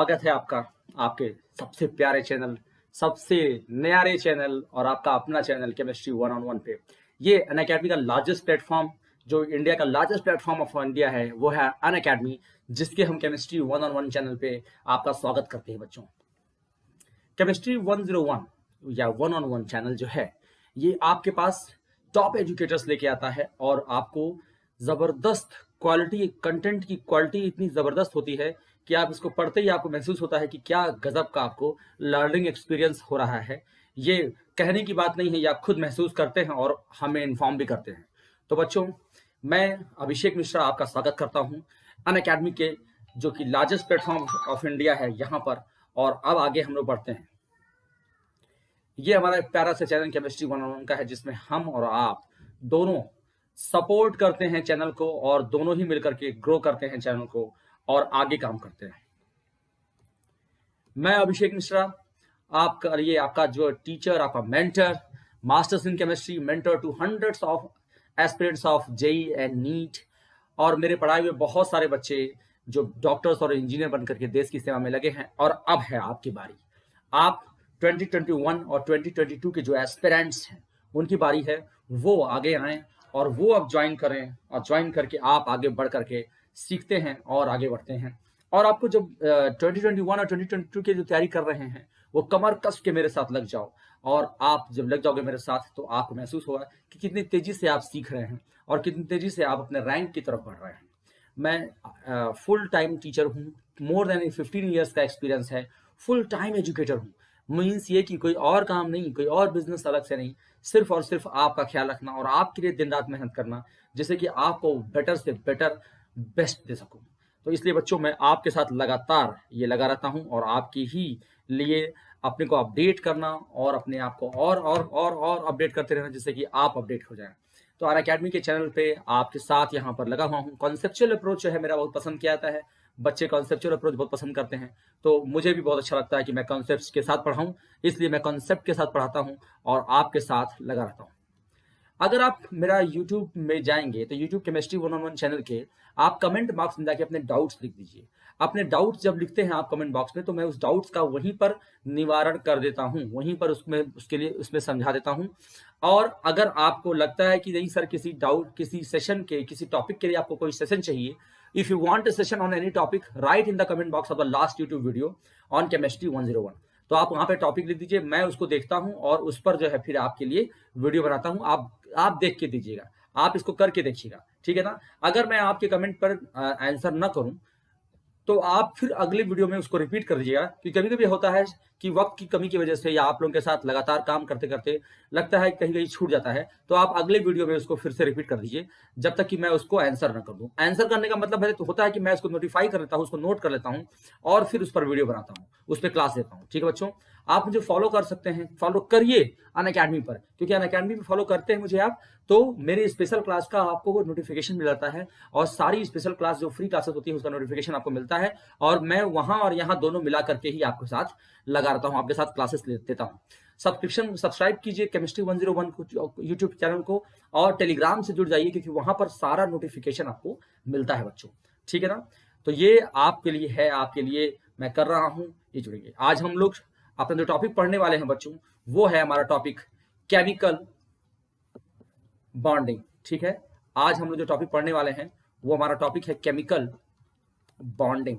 स्वागत है आपका आपके सबसे प्यारे चैनल, सबसे न्यारे चैनल और आपका अपना channel chemistry one on one पे। ये अनअकैडमी का लार्जेस्ट प्लेटफॉर्म, जो इंडिया का लार्जेस्ट प्लेटफॉर्म ऑफ इंडिया है, वो है अनअकैडमी, जिसके हम chemistry one on one channel पे आपका स्वागत करते हैं बच्चों। केमिस्ट्री 101 या वन ऑन वन चैनल जो है, ये आपके पास टॉप एजुकेटर्स लेके आता है और आपको जबरदस्त क्वालिटी, कंटेंट की क्वालिटी इतनी जबरदस्त होती है कि आप इसको पढ़ते ही आपको महसूस होता है कि क्या गजब का आपको लर्निंग एक्सपीरियंस हो रहा है। ये कहने की बात नहीं है, ये आप खुद महसूस करते हैं और हमें इन्फॉर्म भी करते हैं। तो बच्चों, मैं अभिषेक मिश्रा आपका स्वागत करता हूं अनअकैडमी के, जो कि लार्जेस्ट प्लेटफॉर्म ऑफ इंडिया है यहाँ पर। और अब आगे हम लोग बढ़ते हैं। ये हमारा एक प्यारा सा channel chemistry one on one का है, जिसमें हम और आप दोनों सपोर्ट करते हैं चैनल को और दोनों ही मिलकर के ग्रो करते हैं चैनल को और आगे काम करते हैं। मैं अभिषेक मिश्रा, आपका ये आपका जो टीचर, आपका mentor, masters in chemistry, mentor to hundreds of aspirants of JEE and NEET, और मेरे पढ़ाए हुए बहुत सारे बच्चे जो डॉक्टर्स और इंजीनियर बनकर के देश की सेवा में लगे हैं। और अब है आपकी बारी। आप 2021 और 2022 के जो एस्पिरेंट्स हैं, उनकी बारी है, वो आगे आएं और वो अब ज्वाइन करें, और ज्वाइन करके आप आगे बढ़ करके सीखते हैं और आगे बढ़ते हैं। और आपको जब 2021 और 2022 की जो तैयारी कर रहे हैं, वो कमर कस के मेरे साथ लग जाओ। और आप जब लग जाओगे मेरे साथ, तो आपको महसूस होगा कि कितनी तेजी से आप सीख रहे हैं और कितनी तेजी से आप अपने रैंक की तरफ बढ़ रहे हैं। मैं फुल टाइम टीचर हूँ, मोर देन 15 ईयर्स का एक्सपीरियंस है, फुल टाइम एजुकेटर हूँ। मीन्स ये कि कोई और काम नहीं, कोई और बिजनेस अलग से नहीं, सिर्फ और सिर्फ आपका ख्याल रखना और आपके लिए दिन रात मेहनत करना, जिससे कि आपको बेटर से बेटर बेस्ट दे सकूं। तो इसलिए बच्चों, मैं आपके साथ लगातार ये लगा रहता हूं और आपकी ही लिए अपने को अपडेट करना और अपने आप को और अपडेट करते रहना, जिससे कि आप अपडेट हो जाएं। तो आर अकेडमी के चैनल पे आपके साथ यहाँ पर लगा हुआ हूँ। कॉन्सेप्चुअल अप्रोच जो है मेरा बहुत पसंद किया जाता है, बच्चे कॉन्सेप्चुअल अप्रोच बहुत पसंद करते हैं। तो मुझे भी बहुत अच्छा लगता है कि मैं कॉन्सेप्ट्स के साथ पढ़ाऊँ, इसलिए मैं कॉन्सेप्ट के साथ पढ़ाता हूँ और आपके साथ लगा रहता हूँ। अगर आप मेरा YouTube में जाएंगे तो YouTube chemistry one on one channel के आप कमेंट बॉक्स में जाके अपने डाउट्स लिख दीजिए। अपने डाउट्स जब लिखते हैं आप कमेंट बॉक्स में, तो मैं उस डाउट्स का वहीं पर निवारण कर देता हूं, वहीं पर उसमें उसके लिए उसमें समझा देता हूं। और अगर आपको लगता है कि नहीं सर, किसी डाउट, किसी सेशन के, किसी टॉपिक के लिए आपको कोई सेशन चाहिए, if you want a session on any topic, right in the comment box of the last YouTube video on chemistry 101। तो आप वहां पे टॉपिक लिख दीजिए, मैं उसको देखता हूं और उस पर जो है फिर आपके लिए वीडियो बनाता हूं। आप देख के दीजिएगा, आप इसको करके देखिएगा, ठीक है ना। अगर मैं आपके कमेंट पर आंसर ना करूं, तो आप फिर अगले वीडियो में उसको रिपीट कर दीजिएगा, क्योंकि कभी कभी होता है कि वक्त की कमी की वजह से या आप लोगों के साथ लगातार काम करते करते लगता है कहीं कहीं छूट जाता है, तो आप अगले वीडियो में उसको फिर से रिपीट कर दीजिए, जब तक कि मैं उसको आंसर ना कर दूं। आंसर करने का मतलब है तो होता है कि मैं उसको नोटिफाई कर लेता हूं, उसको नोट कर लेता हूं और फिर उस पर वीडियो बनाता हूं, उस पर क्लास देता हूं। ठीक है बच्चों, आप मुझे फॉलो कर सकते हैं, फॉलो करिए अनअकैडमी पर, क्योंकि अनअकैडमी पर फॉलो करते हैं मुझे आप, तो मेरी स्पेशल क्लास का आपको नोटिफिकेशन मिल जाता है और सारी स्पेशल क्लास जो फ्री क्लासेस होती है उसका नोटिफिकेशन आपको मिलता है। और मैं वहां और यहाँ दोनों मिला करके ही आपके साथ लगा रहता हूँ, आपके साथ क्लासेस देता हूँ। सब्सक्राइब कीजिए केमिस्ट्री 101 को, यूट्यूब चैनल को, और टेलीग्राम से जुड़ जाइए, क्योंकि वहां पर सारा नोटिफिकेशन आपको मिलता है बच्चों, ठीक है ना। तो ये आपके लिए है, आपके लिए मैं कर रहा हूँ, ये जुड़ेंगे। आज हम लोग अपना जो टॉपिक पढ़ने वाले हैं बच्चों, वो है हमारा टॉपिक केमिकल बॉन्डिंग, ठीक है। आज हम लोग जो टॉपिक पढ़ने वाले हैं वो हमारा टॉपिक है केमिकल बॉन्डिंग।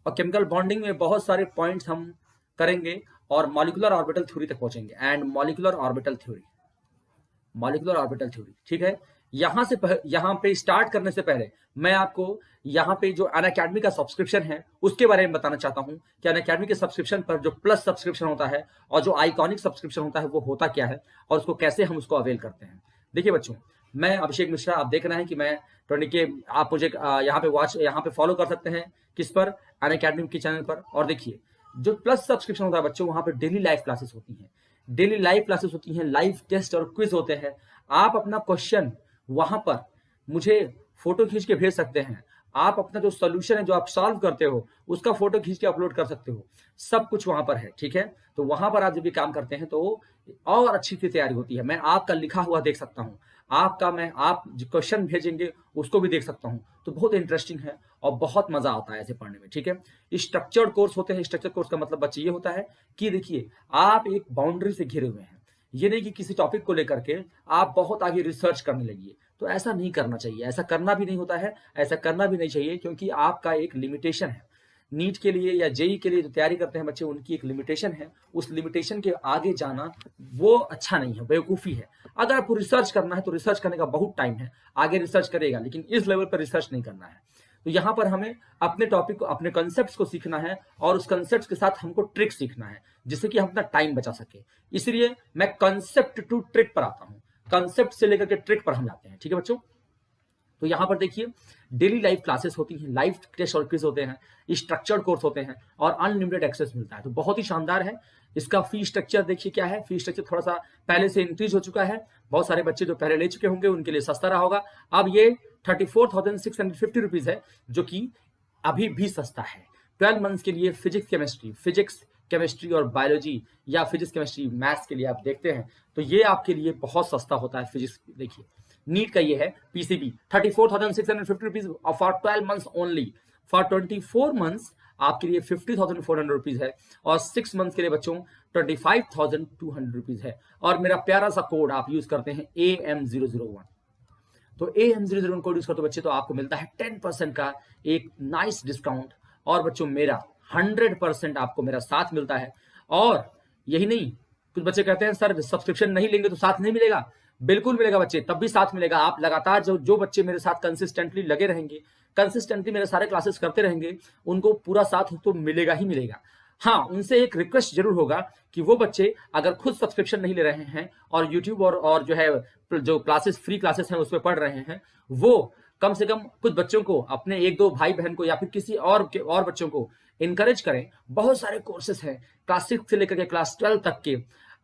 और केमिकल बॉन्डिंग में बहुत सारे पॉइंट्स हम करेंगे और मॉलिक्यूलर ऑर्बिटल थ्योरी तक पहुंचेंगे। एंड मॉलिक्यूलर ऑर्बिटल थ्योरी, ठीक है। यहाँ पे स्टार्ट करने से पहले मैं आपको यहाँ पे जो अनअकैडमी का सब्सक्रिप्शन है उसके बारे में बताना चाहता हूँ कि अनअकैडमी के सब्सक्रिप्शन पर जो प्लस सब्सक्रिप्शन होता है और जो आइकॉनिक सब्सक्रिप्शन होता है वो होता क्या है और उसको कैसे हम उसको अवेल करते हैं। देखिए बच्चों, मैं अभिषेक मिश्रा, आप देख रहे हैं कि मैं 20 के, आप मुझे यहाँ पे फॉलो कर सकते हैं, किस पर, अनअकैडमी के चैनल पर। और देखिए, जो प्लस सब्सक्रिप्शन होता है बच्चों, वहां पे डेली लाइव क्लासेस होती हैं, लाइव टेस्ट और क्विज होते हैं। आप अपना क्वेश्चन वहां पर मुझे फोटो खींच के भेज सकते हैं, आप अपना जो सोल्यूशन है जो आप सॉल्व करते हो उसका फोटो खींच के अपलोड कर सकते हो, सब कुछ वहां पर है, ठीक है। तो वहां पर आप जब भी काम करते हैं तो और अच्छी सी तैयारी होती है। मैं आपका लिखा हुआ देख सकता हूँ, आप जो क्वेश्चन भेजेंगे उसको भी देख सकता हूँ, तो बहुत इंटरेस्टिंग है और बहुत मजा आता है ऐसे पढ़ने में, ठीक है। स्ट्रक्चर्ड कोर्स होते हैं, स्ट्रक्चर्ड कोर्स का मतलब बच्चे ये होता है कि देखिए आप एक बाउंड्री से घिरे हुए हैं, ये नहीं कि किसी टॉपिक को लेकर के आप बहुत आगे रिसर्च करने लगिए, तो ऐसा नहीं करना चाहिए, ऐसा करना भी नहीं होता है, ऐसा करना भी नहीं चाहिए, क्योंकि आपका एक लिमिटेशन है। नीट के लिए या जेई के लिए जो तैयारी करते हैं बच्चे, उनकी एक लिमिटेशन है, उस लिमिटेशन के आगे जाना वो अच्छा नहीं है, बेवकूफ़ी है। अगर आपको रिसर्च करना है तो रिसर्च करने का बहुत टाइम है, आगे रिसर्च करेगा, लेकिन इस लेवल पर रिसर्च नहीं करना है। तो यहाँ पर हमें अपने टॉपिक को, अपने कंसेप्ट को सीखना है और उस कंसेप्ट के साथ हमको ट्रिक सीखना है, जिससे कि हम अपना टाइम बचा सके। इसलिए मैं कंसेप्ट टू ट्रिक पर आता हूँ, कंसेप्ट से लेकर के ट्रिक पर हम जाते हैं, ठीक है बच्चों। तो यहाँ पर देखिए डेली लाइव क्लासेस होती हैं, लाइव टेस्ट और क्विज होते हैं, स्ट्रक्चर्ड कोर्स होते हैं और अनलिमिटेड एक्सेस मिलता है, तो बहुत ही शानदार है। इसका फी स्ट्रक्चर देखिए क्या है, फी स्ट्रक्चर थोड़ा सा पहले से इंक्रीज हो चुका है, बहुत सारे बच्चे जो पहले ले चुके होंगे उनके लिए सस्ता रहा होगा। अब ये 34,650 रुपीज है, जो कि अभी भी सस्ता है। 12 मंथ्स के लिए फिजिक्स केमिस्ट्री और बायोलॉजी या फिजिक्स केमिस्ट्री मैथ्स के लिए आप देखते हैं तो ये आपके लिए बहुत सस्ता होता है। फिजिक्स देखिए, नीट का ये है PCB 34,650 rupees for 12 months only. For 24 months आपके लिए 50,400 रुपीज है और 6 मंथ्स के लिए बच्चों 25,200 रुपीज है। और मेरा प्यारा सा कोड आप यूज करते हैं AM001, तो AM001 कोड यूज करते बच्चे तो आपको मिलता है 10% का एक नाइस डिस्काउंट। और बच्चों मेरा 100% आपको मेरा साथ मिलता है। और यही नहीं, कुछ बच्चे कहते हैं सर सब्सक्रिप्शन नहीं लेंगे तो साथ नहीं मिलेगा। बिल्कुल मिलेगा बच्चे, तब भी साथ मिलेगा। आप लगातार जो बच्चे मेरे साथ कंसिस्टेंटली लगे रहेंगे, कंसिस्टेंटली मेरे सारे क्लासेस करते रहेंगे, उनको पूरा साथ तो मिलेगा ही मिलेगा। हाँ, उनसे एक रिक्वेस्ट जरूर होगा कि वो बच्चे अगर खुद सब्सक्रिप्शन नहीं ले रहे हैं और यूट्यूब और जो है जो क्लासेस फ्री क्लासेस हैं उस पर पढ़ रहे हैं, वो कम से कम कुछ बच्चों को, अपने एक दो भाई बहन को या फिर किसी और बच्चों को इनकरेज करें। बहुत सारे कोर्सेस हैं क्लास 6 से लेकर के क्लास 12 तक के,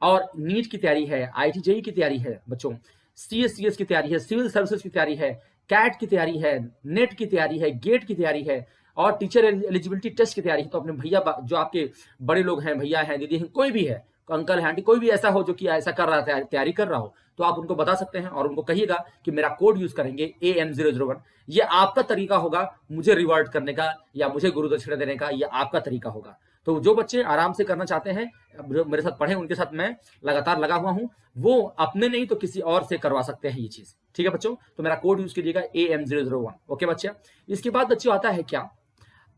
और नीट की तैयारी है, IIT JEE की तैयारी है बच्चों, CS की तैयारी है, सिविल सर्विसेज की तैयारी है, कैट की तैयारी है, नेट की तैयारी है, गेट की तैयारी है और टीचर एलिजिबिलिटी टेस्ट की तैयारी है। तो अपने भैया जो आपके बड़े लोग हैं, भैया हैं, दीदी हैं, कोई भी है, अंकल है, आंटी, कोई भी ऐसा हो जो कि ऐसा कर रहा है, तैयारी कर रहा हो, तो आप उनको बता सकते हैं और उनको कहिएगा कि मेरा कोड यूज करेंगे AM001। ये आपका तरीका होगा मुझे रिवार्ड करने का या मुझे गुरुदक्षिणा देने का, ये आपका तरीका होगा। तो जो बच्चे आराम से करना चाहते हैं, मेरे साथ पढ़े, उनके साथ मैं लगातार लगा हुआ हूं, वो अपने नहीं तो किसी और से करवा सकते हैं ये चीज, ठीक है बच्चों। तो मेरा कोड यूज कीजिएगा AM001, ओके बच्चे। इसके बाद बच्चों आता है क्या,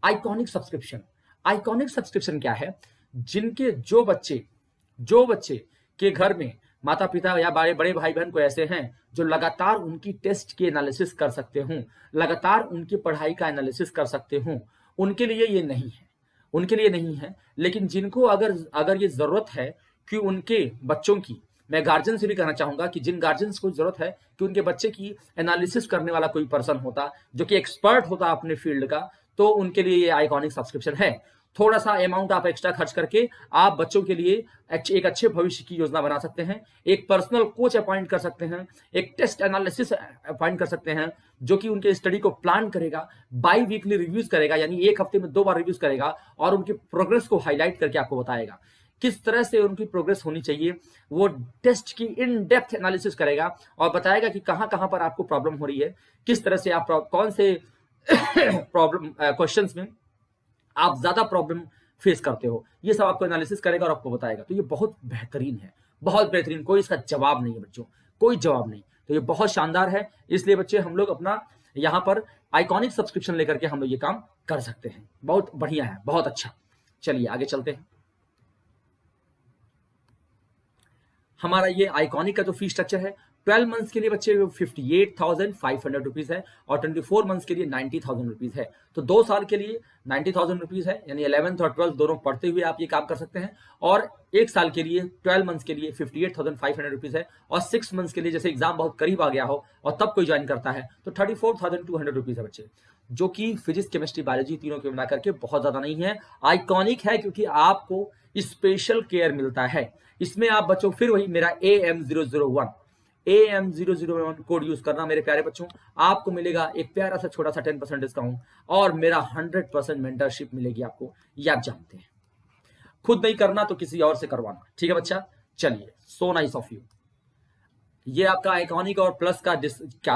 आइकॉनिक सब्सक्रिप्शन। आइकॉनिक सब्सक्रिप्शन क्या है, जिनके जो बच्चे के घर में माता पिता या बड़े भाई बहन को ऐसे हैं जो लगातार उनकी टेस्ट की एनालिसिस कर सकते हों, लगातार उनकी पढ़ाई का एनालिसिस कर सकते हों, उनके लिए ये नहीं है, उनके लिए नहीं है। लेकिन जिनको अगर ये जरूरत है कि उनके बच्चों की, मैं गार्जियन से भी कहना चाहूंगा कि जिन गार्जियंस को जरूरत है कि उनके बच्चे की एनालिसिस करने वाला कोई पर्सन होता जो कि एक्सपर्ट होता अपने फील्ड का, तो उनके लिए ये आइकॉनिक सब्सक्रिप्शन है। थोड़ा सा अमाउंट आप एक्स्ट्रा खर्च करके आप बच्चों के लिए एक अच्छे भविष्य की योजना बना सकते हैं, एक पर्सनल कोच अपॉइंट कर सकते हैं, एक टेस्ट एनालिसिस अपॉइंट कर सकते हैं जो कि उनके स्टडी को प्लान करेगा, बाई वीकली रिव्यूज करेगा, यानी एक हफ्ते में 2 बार रिव्यूज करेगा और उनकी प्रोग्रेस को हाईलाइट करके आपको बताएगा किस तरह से उनकी प्रोग्रेस होनी चाहिए। वो टेस्ट की इन डेप्थ एनालिसिस करेगा और बताएगा कि कहां कहां पर आपको प्रॉब्लम हो रही है, किस तरह से आप कौन से प्रॉब्लम क्वेश्चंस में आप ज्यादा प्रॉब्लम फेस करते हो, ये सब आपको एनालिसिस करेगा और आपको बताएगा। तो ये बहुत बेहतरीन है, बहुत बेहतरीन, कोई इसका जवाब नहीं है बच्चों, कोई जवाब नहीं। तो ये बहुत शानदार है, इसलिए बच्चे हम लोग अपना यहाँ पर आइकॉनिक सब्सक्रिप्शन लेकर के हम लोग ये काम कर सकते हैं। बहुत बढ़िया है, बहुत अच्छा। चलिए आगे चलते हैं। हमारा ये आइकॉनिक का जो फी स्ट्रक्चर है, 12 मंथ्स के लिए बच्चे 58,500 रुपीज है और 24 मंथ्स के लिए 90,000 रुपीज है। तो 2 साल के लिए 90,000 रुपीज है, यानी 11th और 12th दोनों पढ़ते हुए आप ये काम कर सकते हैं। और 1 साल के लिए 12 मंथ्स के लिए 58,500 रुपीज है और 6 मंथ्स के लिए जैसे एग्जाम बहुत करीब आ गया हो और तब कोई ज्वाइन करता है तो 34,200 रुपीज है बच्चे, जो कि फिजिक्स केमिस्ट्री बायोलॉजी तीनों के मिला करके बहुत ज्यादा नहीं है। आइकॉनिक है क्योंकि आपको स्पेशल केयर मिलता है इसमें। आप बच्चों फिर वही मेरा AM001 कोड यूज करना मेरे प्यारे बच्चों, आपको मिलेगा एक प्यारा सा छोटा सा 10% डिस्काउंट और मेरा 100% मेंटरशिप मिलेगी आपको, ये आप जानते हैं। खुद नहीं करना तो किसी और से करवाना, ठीक है बच्चा। चलिए, सो नाइस ऑफ यू। ये आपका आइकॉनिक और प्लस का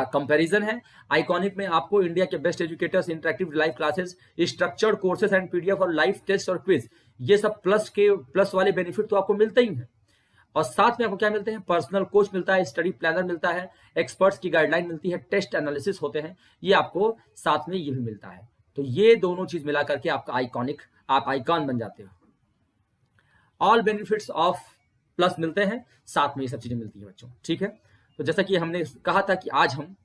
कंपैरिजन है। आइकॉनिक में आपको इंडिया के best educators, interactive live classes, structured courses and PDF और लाइव टेस्ट और क्विज, ये सब प्लस वाले बेनिफिट तो आपको मिलते ही हैं। और साथ में आपको क्या मिलते हैं? पर्सनल कोच मिलता है, स्टडी प्लानर मिलता है, एक्सपर्ट्स की गाइडलाइन मिलती है, टेस्ट एनालिसिस होते हैं, ये आपको साथ में ये भी मिलता है। तो ये दोनों चीज मिला करके आपका आइकॉनिक, आप आइकॉन बन जाते हो। ऑल बेनिफिट्स ऑफ प्लस मिलते हैं, साथ में ये सब चीजें मिलती है बच्चों, ठीक है। तो जैसा कि हमने कहा था कि आज हम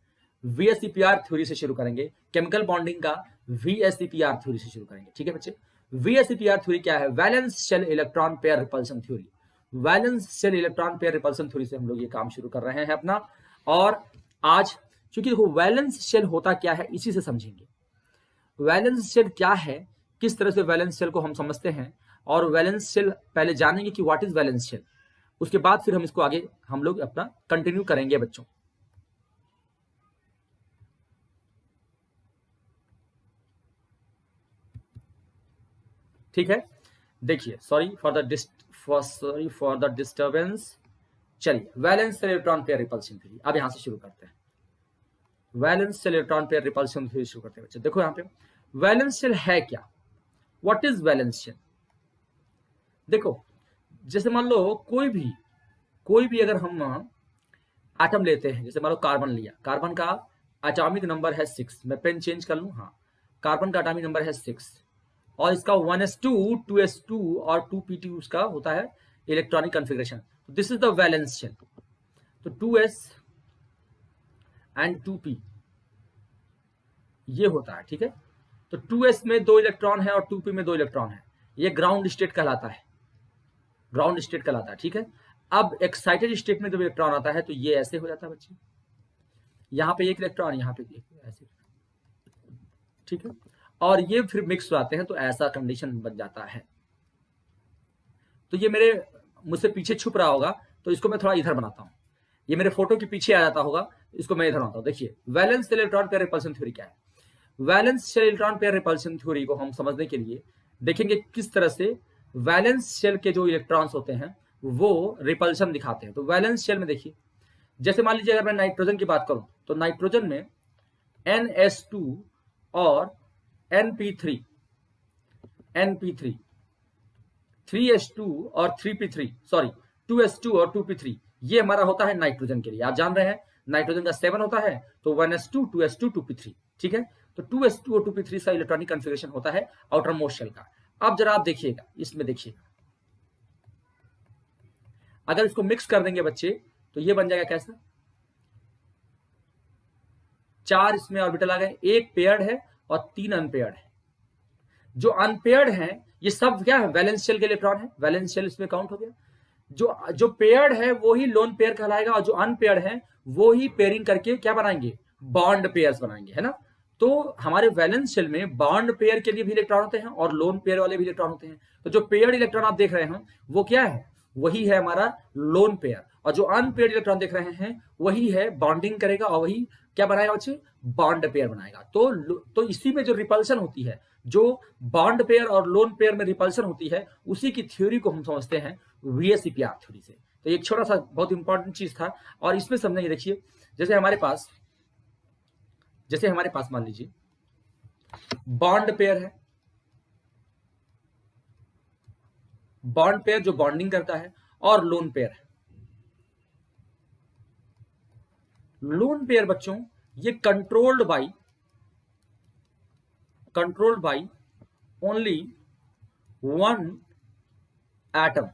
VSEPR थ्योरी से शुरू करेंगे, केमिकल बॉन्डिंग का VSEPR थ्योरी से शुरू करेंगे, ठीक है बच्चे। VSEPR थ्योरी क्या है? Valence shell electron pair repulsion theory. Valence shell electron pair repulsion theory से हम लोग ये काम शुरू कर रहे हैं अपना। और आज क्योंकि देखो वैलेंस शेल होता क्या है, इसी से समझेंगे। वैलेंस शेल क्या है, किस तरह से वैलेंस शेल को हम समझते हैं, और वैलेंस शेल पहले जानेंगे कि व्हाट इज वैलेंस शेल, उसके बाद फिर हम इसको आगे हम लोग अपना कंटिन्यू करेंगे बच्चों। ठीक है, देखिए, सॉरी फॉर द डिस्टर्बेंस। चलिए, valence shell electron pair repulsion theory अब यहां से शुरू करते हैं। Valence shell electron pair repulsion theory शुरू करते हैं बच्चे। देखो यहां पे वैलेंस शेल है क्या, व्हाट इज वैलेंस शेल। देखो, जैसे मान लो कोई भी अगर हम एटम लेते हैं, जैसे मान लो कार्बन लिया, कार्बन का एटॉमिक नंबर है 6, मैं पेन चेंज कर लूं, हाँ, कार्बन का एटॉमिक नंबर है 6, और इसका 1s2 2s2 और 2p2 उसका होता है इलेक्ट्रॉनिक कॉन्फ़िगरेशन। तो this is the valence shell. तो 2s एंड 2p ये होता है, ठीक है। तो 2s में 2 इलेक्ट्रॉन है और 2p में 2 इलेक्ट्रॉन है, ये ग्राउंड स्टेट कहलाता है, ग्राउंड स्टेट कहलाता है, ठीक है। अब एक्साइटेड स्टेट में जब इलेक्ट्रॉन आता है तो ये ऐसे हो जाता है बच्चे, यहाँ पे एक इलेक्ट्रॉन, यहाँ पे एक, ऐसे, ठीक है। और ये फिर मिक्स हो जाते हैं तो ऐसा कंडीशन बन जाता है। तो ये मेरे मुझसे पीछे छुप रहा होगा, तो इसको मैं थोड़ा इधर बनाता हूँ, ये मेरे फोटो के पीछे आ जाता होगा, इसको मैं इधर बनाता हूँ। देखिए, valence shell electron pair repulsion theory क्या है। Valence shell electron pair repulsion theory को हम समझने के लिए देखेंगे किस तरह से वैलेंस शेल के जो इलेक्ट्रॉन्स होते हैं वो रिपल्शन दिखाते हैं। तो वैलेंस शेल में देखिए, जैसे मान लीजिए अगर मैं नाइट्रोजन की बात करूं, तो नाइट्रोजन में NS2 और NP3 3s2 और 3p3, सॉरी 2s2 और 2p3, ये हमारा होता है नाइट्रोजन के लिए। आप जान रहे हैं नाइट्रोजन का 7 होता है, तो 1s2 2s2 2p3, ठीक है। तो 2s2 और 2p3 का इलेक्ट्रॉनिक कॉन्फ़िगरेशन होता है आउटर मोस्ट शेल का। अब जरा आप देखिएगा, इसमें देखिएगा, अगर इसको मिक्स कर देंगे बच्चे तो ये बन जाएगा कैसा, 4 इसमें ऑर्बिटल आ गए, एक पेयर्ड है और 3 अनपेयर्ड है। जो अनपेयर्ड है ये सब क्या है, वैलेंस शेल के इलेक्ट्रॉन है, वैलेंस शेल इसमें काउंट हो गया। जो पेयर्ड है वो ही लोन पेयर कहलाएगा, और जो अनपेयर्ड है वो ही पेयरिंग करके क्या बनाएंगे, बॉन्ड पेयर्स बनाएंगे, है ना। तो हमारे वैलेंस शेल में बॉन्ड पेयर के लिए भी इलेक्ट्रॉन होते हैं और लोन पेयर वाले भी इलेक्ट्रॉन होते हैं। तो जो पेयर्ड इलेक्ट्रॉन आप देख रहे हैं वो क्या है, वही है हमारा लोन पेयर, और जो अनपेयर्ड इलेक्ट्रॉन देख रहे हैं वही है बॉन्डिंग करेगा और वही क्या बनाएगा बच्चे, बॉन्ड पेयर बनाएगा। तो इसी में जो रिपल्शन होती है, जो बॉन्ड पेयर और लोन पेयर में रिपल्शन होती है, उसी की थ्योरी को हम समझते हैं VSEPR थ्योरी से। तो एक छोटा सा बहुत इंपॉर्टेंट चीज था, और इसमें समझेंगे। देखिए, जैसे हमारे पास मान लीजिए बॉन्ड पेयर है, बॉन्ड पेयर जो बॉन्डिंग करता है, और लोन पेयर है। लोन पेयर बच्चों ये controlled by only one atom,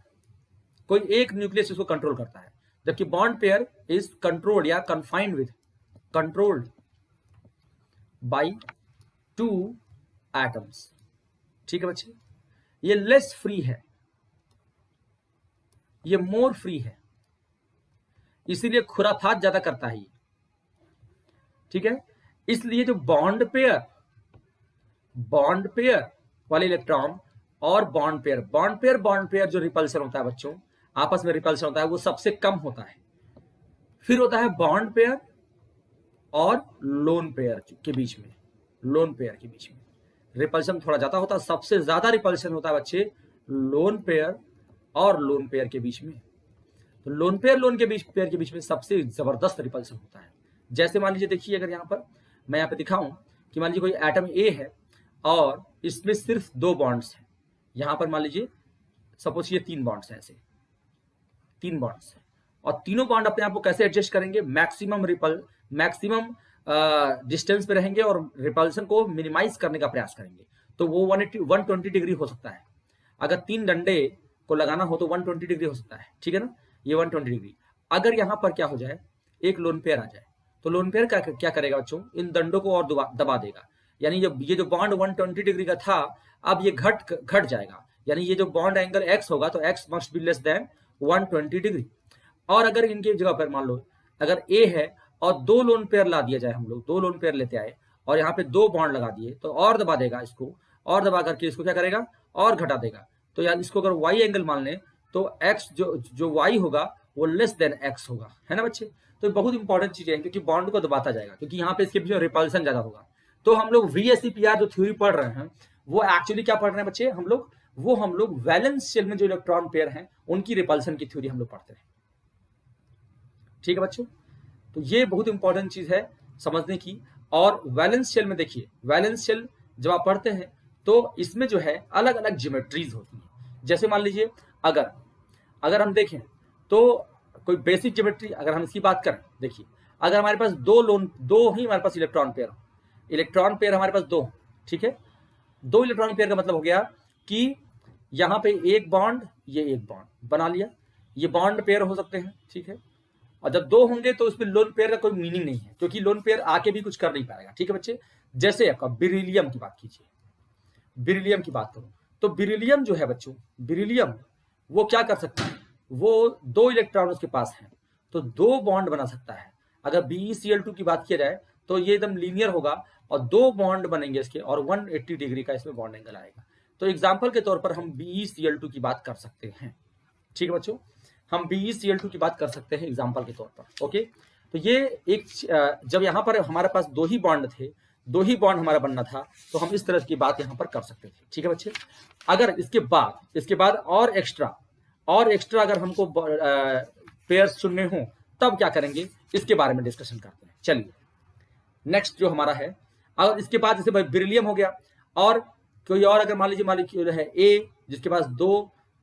कोई एक न्यूक्लियस इसको कंट्रोल करता है, जबकि बॉन्ड पेयर इज कंट्रोल्ड या कंट्रोल्ड बाई 2 एटम्स, ठीक है बच्चे। ये लेस फ्री है, ये मोर फ्री है, इसीलिए खुराफात ज्यादा करता है ये, ठीक है। इसलिए जो बॉन्ड पेयर वाले इलेक्ट्रॉन और बॉन्ड पेयर जो रिपल्सन होता है बच्चों, आपस में रिपल्सन होता है, वो सबसे कम होता है। फिर होता है बॉन्ड पेयर और लोन पेयर के बीच में, रिपल्सन थोड़ा ज्यादा होता है। सबसे ज्यादा रिपल्सन होता है बच्चे लोन पेयर और लोन पेयर के बीच में। तो लोन पेयर के बीच में सबसे जबरदस्त रिपल्सन होता है। जैसे मान लीजिए, देखिए अगर यहाँ पर मैं यहाँ पे दिखाऊं कि मान लीजिए कोई एटम ए है और इसमें सिर्फ 2 बॉन्ड्स हैं। यहाँ पर मान लीजिए सपोज ये 3 बॉन्ड्स हैं, ऐसे 3 बॉन्ड्स हैं, और तीनों बॉन्ड अपने आप को कैसे एडजस्ट करेंगे, मैक्सिमम डिस्टेंस पे रहेंगे और रिपल्सन को मिनिमाइज करने का प्रयास करेंगे। तो वो 120 डिग्री हो सकता है। अगर 3 डंडे को लगाना हो तो 120 डिग्री हो सकता है, ठीक है ना, ये 120 डिग्री। अगर यहाँ पर क्या हो जाए, एक लोन पेयर आ जाए, तो लोन पेयर क्या करेगा बच्चों, इन डंडों को और दबा देगा। यानी ये जो बॉन्ड 120 डिग्री का था, अब ये घट जाएगा। यानी ये जो बॉन्ड एंगल x होगा तो x must be less than 120 degree. और अगर इनकी जगह पर मान लो अगर a है और 2 लोन पेयर ला दिया जाए, हम लोग 2 लोन पेयर लेते आए और यहाँ पे 2 बॉन्ड लगा दिए, तो और दबा देगा इसको, और दबा करके इसको क्या करेगा, और घटा देगा। तो यार इसको अगर y एंगल मान लें तो x जो y होगा वो लेस देन x होगा, है ना बच्चे। तो बहुत इंपॉर्टेंट चीजें हैं, क्योंकि बॉन्ड को दबाता जाएगा, क्योंकि यहाँ पे इसके पीछे रिपल्सन ज्यादा होगा। तो हम लोग VSEPR जो थ्योरी पढ़ रहे हैं वो एक्चुअली क्या पढ़ रहे हैं बच्चे, हम लोग वैलेंस शेल में जो इलेक्ट्रॉन पेयर हैं उनकी रिपल्सन की थ्योरी हम लोग पढ़ते हैं। ठीक है बच्चों, तो ये बहुत इंपॉर्टेंट चीज है समझने की। और वैलेंस शेल में देखिए, वैलेंस शेल जब आप पढ़ते हैं तो इसमें जो है अलग अलग ज्योमेट्रीज होती है। जैसे मान लीजिए अगर हम देखें तो कोई बेसिक ज्योमेट्री अगर हम इसकी बात करें, देखिए अगर हमारे पास दो ही हमारे पास इलेक्ट्रॉन पेयर हमारे पास 2, ठीक है, 2 इलेक्ट्रॉन पेयर का मतलब हो गया कि यहाँ पे एक बॉन्ड, ये एक बॉन्ड बना लिया, ये बॉन्ड पेयर हो सकते हैं, ठीक है। और जब 2 होंगे तो उसमें लोन पेयर का कोई मीनिंग नहीं है, क्योंकि लोन पेयर आके भी कुछ कर नहीं पाएगा, ठीक है बच्चे। जैसे आपका बेरिलियम की बात कीजिए, बेरिलियम की बात करूं तो बेरिलियम जो है बच्चों, बेरिलियम वो क्या कर सकता है, वो 2 इलेक्ट्रॉन उसके पास हैं तो 2 बॉन्ड बना सकता है। अगर BeCl2 की बात किया जाए तो ये एकदम लीनियर होगा और 2 बॉन्ड बनेंगे इसके, और 180 डिग्री का इसमें बॉन्ड एंगल आएगा। तो एग्जाम्पल के तौर पर हम BeCl2 की बात कर सकते हैं, ठीक है बच्चों, हम BeCl2 की बात कर सकते हैं एग्जाम्पल के तौर पर। ओके, तो ये एक जब यहाँ पर हमारे पास 2 ही बॉन्ड थे, 2 ही बॉन्ड हमारा बनना था, तो हम इस तरह की बात यहाँ पर कर सकते थे, ठीक है बच्चे। अगर इसके बाद और एक्स्ट्रा अगर हमको पेयर्स चुनने हो तब क्या करेंगे, इसके बारे में डिस्कशन करते हैं। चलिए नेक्स्ट जो हमारा है, अगर इसके बाद जैसे बेरिलियम हो गया और कोई और अगर मान लीजिए मॉलिक्यूल है A जिसके पास 2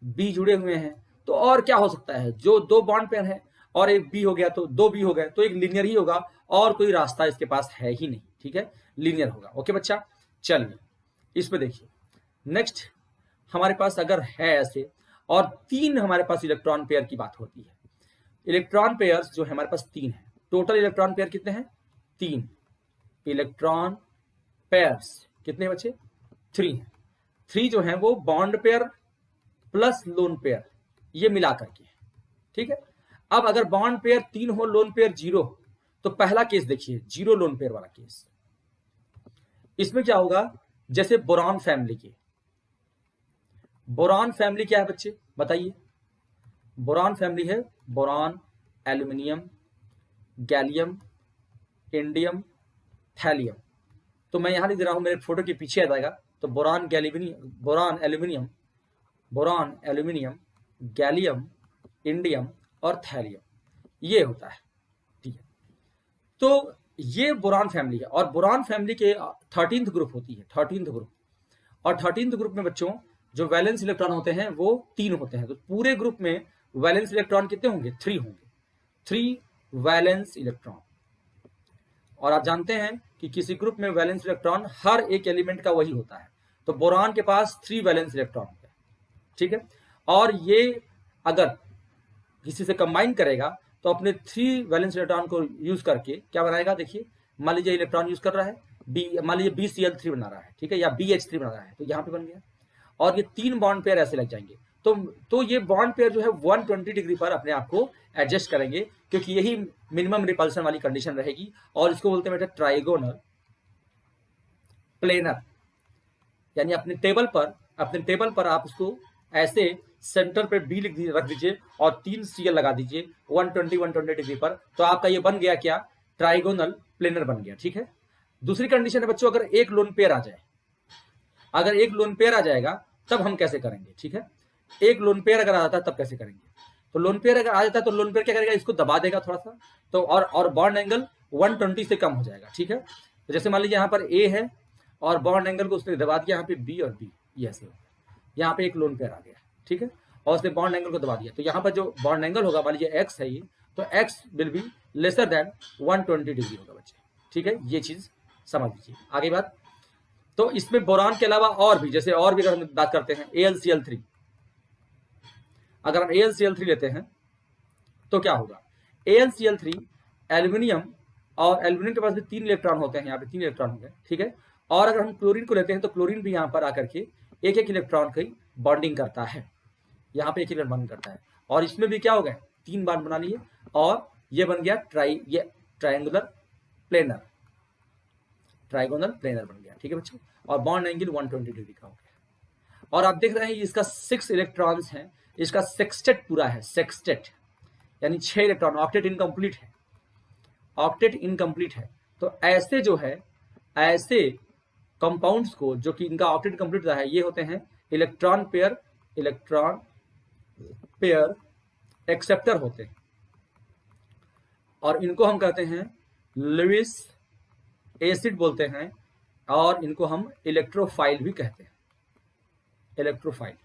B जुड़े हुए हैं, तो और क्या हो सकता है, जो 2 बॉन्ड पेयर है और एक B हो गया तो 2 B हो गए, तो एक लीनियर ही होगा और कोई रास्ता इसके पास है ही नहीं, ठीक है, लीनियर होगा। ओके बच्चा, चलिए इस पे देखिए। नेक्स्ट हमारे पास अगर है ऐसे और 3 हमारे पास इलेक्ट्रॉन पेयर की बात होती है, इलेक्ट्रॉन पेयर्स जो है हमारे पास 3 है, टोटल इलेक्ट्रॉन पेयर कितने हैं, 3 इलेक्ट्रॉन पेयर्स कितने बच्चे, 3 है। 3 जो है वो bond pair plus lone pair ये मिला करके, ठीक है। अब अगर बॉन्ड पेयर 3 हो, लोन पेयर 0, तो पहला केस देखिए, 0 लोन पेयर वाला केस। इसमें क्या होगा, जैसे बोरॉन फैमिली क्या है बच्चे बताइए, बोरॉन फैमिली है boron, aluminium, gallium, indium, thallium. तो मैं यहां लिख दे रहा हूं, मेरे फोटो के पीछे आ जाएगा, तो बोरॉन एल्यूमिनियम, गैलियम, इंडियम और थैलियम, ये होता है, ठीक है। तो ये बोरॉन फैमिली है और बोरॉन फैमिली के 13th ग्रुप होती है, 13th ग्रुप। और 13th ग्रुप में बच्चों जो वैलेंस इलेक्ट्रॉन होते हैं वो 3 होते हैं। तो पूरे ग्रुप में वैलेंस इलेक्ट्रॉन कितने होंगे, 3 होंगे, 3 वैलेंस इलेक्ट्रॉन। और आप जानते हैं कि किसी ग्रुप में वैलेंस इलेक्ट्रॉन हर एक एलिमेंट का वही होता है, तो बोरॉन के पास 3 वैलेंस इलेक्ट्रॉन होते हैं, ठीक है। और ये अगर किसी से कंबाइन करेगा तो अपने 3 वैलेंस इलेक्ट्रॉन को यूज करके क्या बनाएगा, देखिए मान लीजिए इलेक्ट्रॉन यूज कर रहा है मान लीजिए BCl3 बना रहा है, ठीक है, या BH3 बना रहा है, तो यहाँ पे बन गया और ये 3 बॉन्ड पेयर ऐसे लग जाएंगे। तो ये बॉन्ड पेयर जो है 120 डिग्री पर अपने आप को एडजस्ट करेंगे, क्योंकि यही मिनिमम रिपल्सन वाली कंडीशन रहेगी। और इसको बोलते हैं बेटा ट्राइगोनल प्लेनर, यानी अपने टेबल पर आप उसको ऐसे सेंटर पे B रख दीजिए और 3 Cl लगा दीजिए 120 डिग्री पर, तो आपका ये बन गया क्या, ट्राइगोनल प्लेनर बन गया, ठीक है। दूसरी कंडीशन है बच्चों, अगर एक लोन पेयर आ जाएगा तब हम कैसे करेंगे, ठीक है। एक लोन पेयर अगर आता है तब कैसे करेंगे, तो लोन पेयर अगर आ जाता है तो लोन पेयर क्या करेगा, इसको दबा देगा थोड़ा सा, तो और बॉन्ड एंगल 120 से कम हो जाएगा, ठीक है। तो जैसे मान लीजिए यहाँ पर ए है और बॉन्ड एंगल को उसने दबा दिया, यहाँ पे बी और बी, ये ऐसे यहाँ पे एक लोन पेयर आ गया, ठीक है, और उसने बॉन्ड एंगल को दबा दिया, तो यहाँ पर जो बॉन्ड एंगल होगा, मान लीजिए एक्स है ये, तो x will be lesser than 120 degree होगा बच्चे, ठीक है, ये चीज समझ लीजिए। आगे बात, तो इसमें बोरान के अलावा और भी, जैसे और भी अगर हम बात करते हैं AlCl3, अगर हम AlCl3 लेते हैं तो क्या होगा, AlCl3 एल्यूमिनियम, और एल्यूमिनियम के पास भी 3 इलेक्ट्रॉन होते हैं, यहाँ पे 3 इलेक्ट्रॉन हो गए, ठीक है। और अगर हम क्लोरीन को लेते हैं तो क्लोरीन भी यहाँ पर आकर के एक एक इलेक्ट्रॉन की बॉन्डिंग करता है, यहाँ पे एक इलेक्ट्रॉन बॉन्ड करता है, और इसमें भी क्या हो गए, 3 बॉन्ड बना लिए, और ये बन गया ये ट्राइंगुलर प्लेनर बन गया, ठीक है बच्चों, और बॉन्ड एंगल 120 डिग्री का हो गया। और आप देख रहे हैं इसका 6 इलेक्ट्रॉन्स हैं, इसका सेक्सटेट पूरा है, सेक्सटेट यानी 6 इलेक्ट्रॉन, ऑक्टेट इनकम्प्लीट है, ऑक्टेट इनकम्प्लीट है। तो ऐसे जो है, ऐसे कंपाउंड्स को जो कि इनका ऑक्टेट कंप्लीट होता है, ये होते हैं इलेक्ट्रॉन पेयर एक्सेप्टर होते हैं, और इनको हम कहते हैं लुईस एसिड बोलते हैं, और इनको हम इलेक्ट्रोफाइल भी कहते हैं, इलेक्ट्रोफाइल।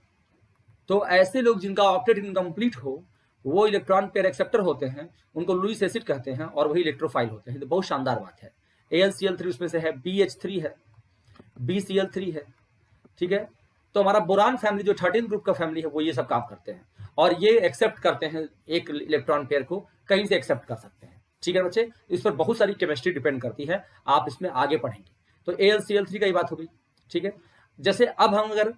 तो ऐसे लोग जिनका ऑक्टेट इनकम्प्लीट हो, वो इलेक्ट्रॉन पेयर एक्सेप्टर होते हैं, उनको लुईस एसिड कहते हैं, और वही इलेक्ट्रोफाइल होते हैं। तो बहुत शानदार बात है। AlCl3 उसमें से है, BH3 है, BCl3 है, ठीक है। तो हमारा बोरान फैमिली जो 13 ग्रुप का फैमिली है, वो ये सब काम करते हैं, और ये एक्सेप्ट करते हैं, एक इलेक्ट्रॉन पेयर को कहीं से एक्सेप्ट कर सकते हैं, ठीक है बच्चे। इस पर बहुत सारी केमिस्ट्री डिपेंड करती है, आप इसमें आगे पढ़ेंगे। तो AlCl3 का ही बात हो गई, ठीक है। जैसे अब हम अगर